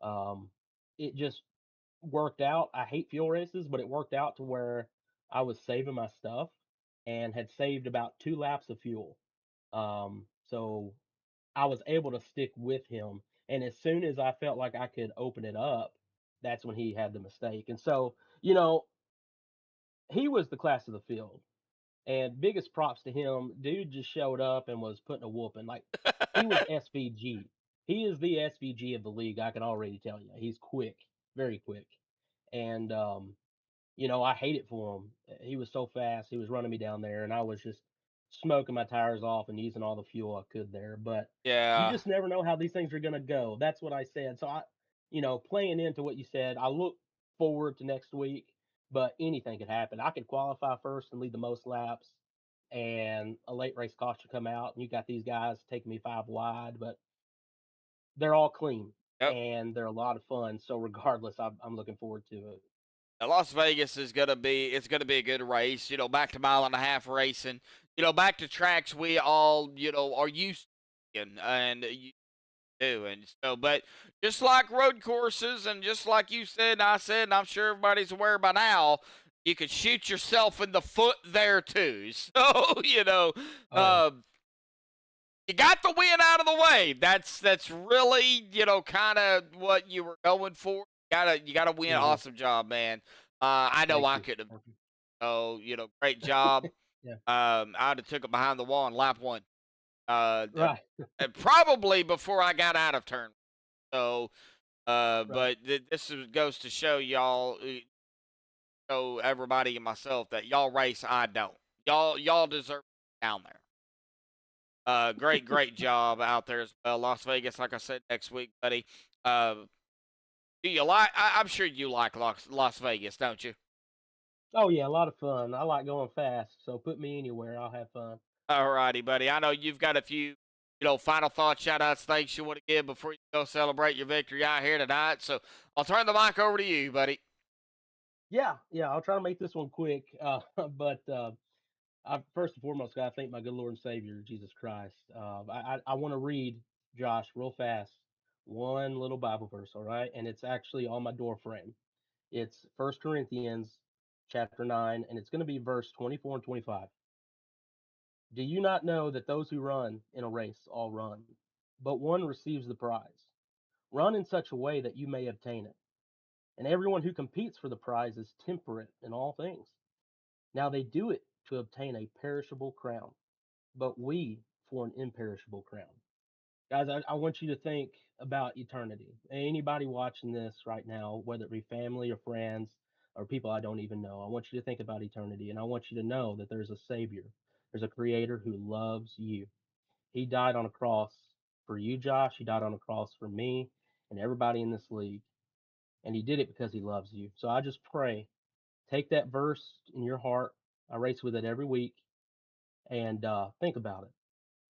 um, it just worked out. I hate fuel races, but it worked out to where I was saving my stuff and had saved about 2 laps of fuel. So I was able to stick with him. And as soon as I felt like I could open it up, that's when he had the mistake. And so, you know, he was the class of the field. And biggest props to him. Dude just showed up and was putting a whooping. Like he was SVG. He is the SVG of the league. I can already tell you. He's quick, very quick. And I hate it for him. He was so fast. He was running me down there, and I was just smoking my tires off and using all the fuel I could there. But you Yeah. just never know how these things are going to go. That's what I said. So playing into what you said, I look forward to next week, but anything could happen. I could qualify first and lead the most laps, and a late race caution come out, and you got these guys taking me 5 wide, but they're all clean Yep. and they're a lot of fun. So regardless, I'm looking forward to it. Las Vegas is gonna be a good race. Back to mile and a half racing. Back to tracks we all are used to, and you do, and so. But just like road courses, and just like you said, and I said, and I'm sure everybody's aware by now, you could shoot yourself in the foot there too. So Oh yeah. um, you got the win out of the way. That's really kind of what you were going for. You gotta win. Hmm. Awesome job, man. I know Thank I you. could have. Thank you. Oh, great job. Yeah. I'd have took it behind the wall in lap one. Right. Probably before I got out of turn. So, Right. but goes to show y'all, show everybody and myself that y'all race. I don't. Y'all deserve down there. Great job out there as well. Las Vegas, like I said, next week, buddy. Uh, do you like? I'm sure you like Las Vegas, don't you? Oh yeah, a lot of fun. I like going fast, so put me anywhere, I'll have fun. All righty, buddy. I know you've got a few, final thoughts, shout outs, thanks you want to give before you go celebrate your victory out here tonight. So I'll turn the mic over to you, buddy. Yeah, yeah, I'll try to make this one quick. But first and foremost, gotta thank my good Lord and Savior Jesus Christ. I want to read Josh real fast one little Bible verse, all right, and it's actually on my door frame. It's First Corinthians chapter 9, and it's going to be verse 24 and 25. Do you not know that those who run in a race all run, but one receives the prize? Run in such a way that you may obtain it. And everyone who competes for the prize is temperate in all things. Now they do it to obtain a perishable crown, but we for an imperishable crown. Guys, I want you to think about eternity. Anybody watching this right now, whether it be family or friends or people I don't even know, I want you to think about eternity. And I want you to know that there's a Savior, there's a Creator who loves you. He died on a cross for you, Josh. He died on a cross for me and everybody in this league. And He did it because He loves you. So I just pray, take that verse in your heart. I race with it every week and think about it.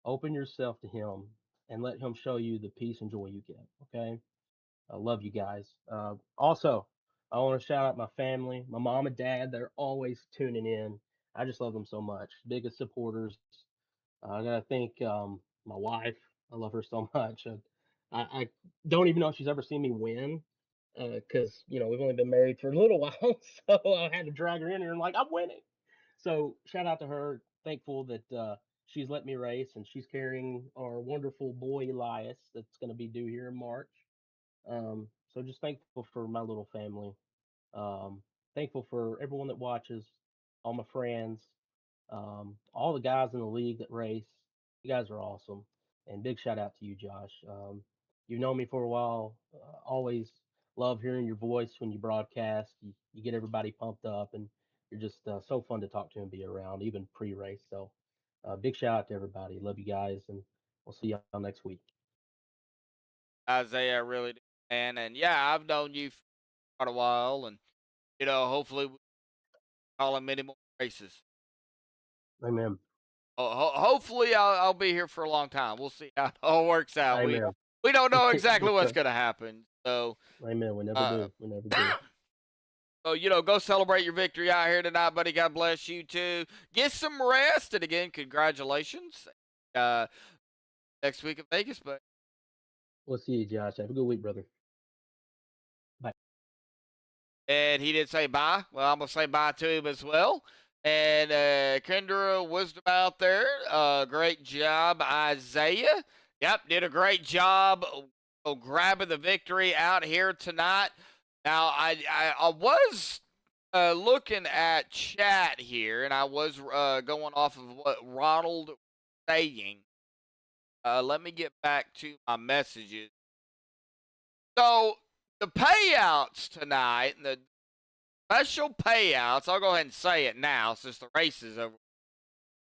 Open yourself to Him and let Him show you the peace and joy you get. Okay. I love you guys. Also, I want to shout out my family, my mom and dad. They're always tuning in. I just love them so much. Biggest supporters. I gotta thank my wife. I love her so much. I don't even know if she's ever seen me win because we've only been married for a little while, so I had to drag her in here and like I'm winning. So shout out to her. Thankful that she's let me race and she's carrying our wonderful boy Elias that's going to be due here in March. So just thankful for my little family. Thankful for everyone that watches, all my friends, all the guys in the league that race. You guys are awesome. And big shout out to you, Josh. You've known me for a while. Always love hearing your voice when you broadcast. You get everybody pumped up, and you're just so fun to talk to and be around, even pre-race. So, big shout out to everybody. Love you guys, and we'll see y'all next week. Isaiah, really do, man. And yeah, I've known you for quite a while, and hopefully we call him many more races. Amen. Hopefully, I'll be here for a long time. We'll see how it all works out. Amen. We don't know exactly Yes, what's sir. going to happen. So, Amen. We never uh, do. We never do. so, go celebrate your victory out here tonight, buddy. God bless you too. Get some rest. And again, congratulations. Next week in Vegas, but We'll see you, Josh. Have a good week, brother. Bye. and he did say bye. Well, I'm gonna say bye to him as well. And Kendra Wisdom out there, great job, Isaiah. Yep, did a great job grabbing the victory out here tonight. Now, I was looking at chat here, and I was going off of what Ronald was saying. Let me get back to my messages. So, the payouts tonight, the special payouts, I'll go ahead and say it now since the race is over.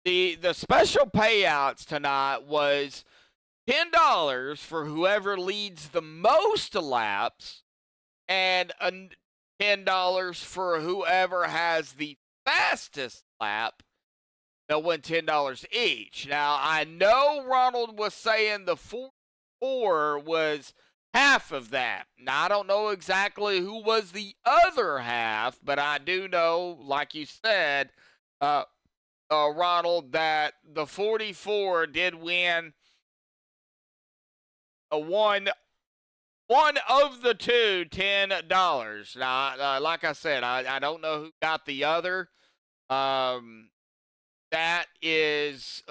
The special payouts tonight was $10 for whoever leads the most laps and $10 for whoever has the fastest lap. They'll win $10 each. Now, I know Ronald was saying the 4 was half of that. Now, I don't know exactly who was the other half, but I do know, like you said, Ronald, that the 44 did win one of the two $10. Now, like I said, I don't know who got the other. That is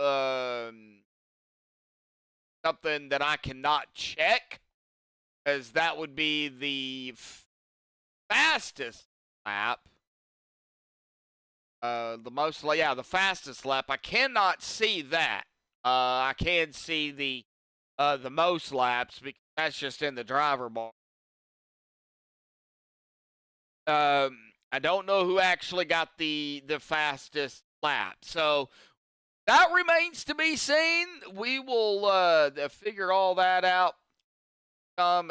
something that I cannot check, as that would be the fastest lap. The fastest lap. I cannot see that. I can see the most laps because that's just in the driver bar. I don't know who actually got the fastest lap. So that remains to be seen. We will figure all that out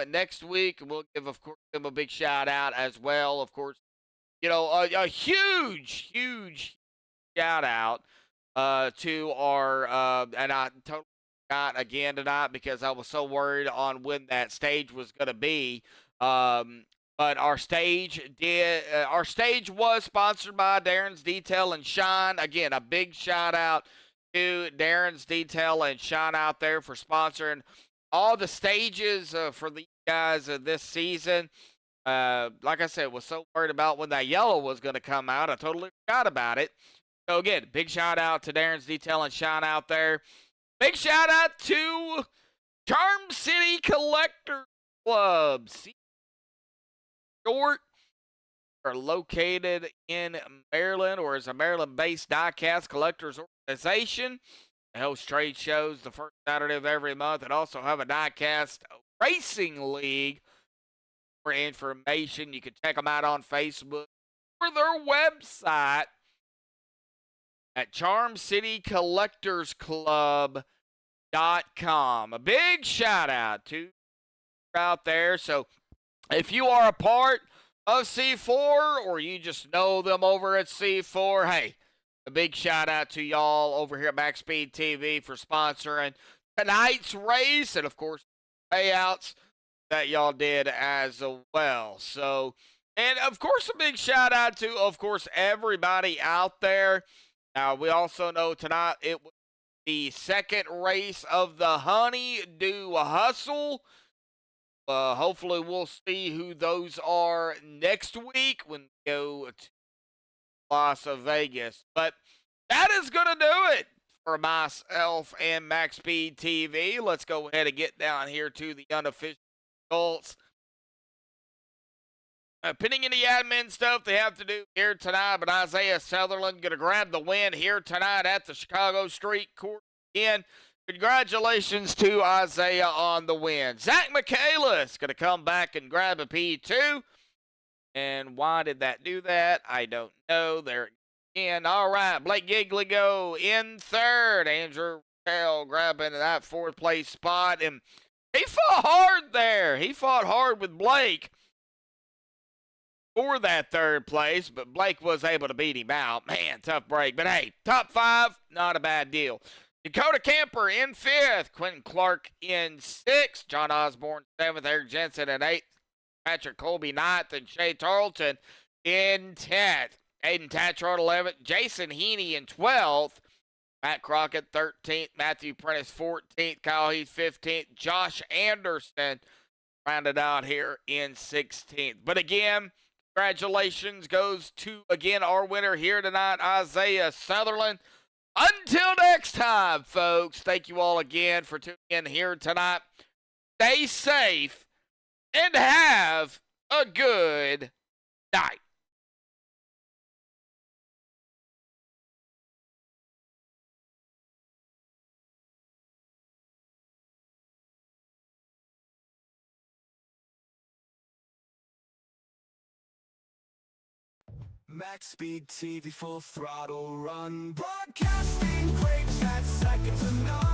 next week, and we'll give, of course, them a big shout out as well. Of course, a huge shout out to our and I totally forgot again tonight because I was so worried on when that stage was going to be. But our stage was sponsored by Darren's Detail and Shine. Again, a big shout out to Darren's Detail and Shine out there for sponsoring all the stages for the guys this season. Like I said, was so worried about when that yellow was going to come out. I totally forgot about it. So again, big shout out to Darren's Detail and Shine out there. Big shout out to Charm City Collector Club. Short are located in Maryland, or is a Maryland-based diecast collectors organization. They host trade shows the first Saturday of every month, and also have a diecast racing league. For information, you can check them out on Facebook or their website at CharmCityCollectorsClub.com. A big shout out to out there. So if you are a part of C4 or you just know them over at C4, hey, a big shout out to y'all over here at MaxspeedTV TV for sponsoring tonight's race, and of course payouts that y'all did as well. So, and of course a big shout out to, of course, everybody out there. Now, we also know tonight it was the second race of the Honey-Do Hustle. Hopefully we'll see who those are next week when we go to Las Vegas. But that is going to do it for myself and MaxspeedTV TV. Let's go ahead and get down here to the unofficial results. Pinning any admin stuff they have to do here tonight, but Isaiah Sutherland going to grab the win here tonight at the Chicago Street Court again. Congratulations to Isaiah on the win. Zach Michaelis going to come back and grab a P2. And why did that do that? I don't know. There again. All right. Blake Giglio in third. Andrew Raquel grabbing that fourth place spot. And he fought hard there. He fought hard with Blake for that third place, but Blake was able to beat him out. Man, tough break. But hey, top 5, not a bad deal. Dakota Camper in 5th, Quentin Clark in 6th, John Osborne 7th, Eric Jensen in 8th, Patrick Colby 9th, and Shay Tarleton in 10th. Aiden Tatchard 11th, Jason Heaney in 12th, Matt Crockett 13th, Matthew Prentice 14th, Kyle Heath 15th, Josh Anderson rounded out here in 16th. But again, congratulations goes to, again, our winner here tonight, Isaiah Sutherland. Until next time, folks, thank you all again for tuning in here tonight. Stay safe and have a good night. MaxspeedTV full throttle run, broadcasting great chat second to none.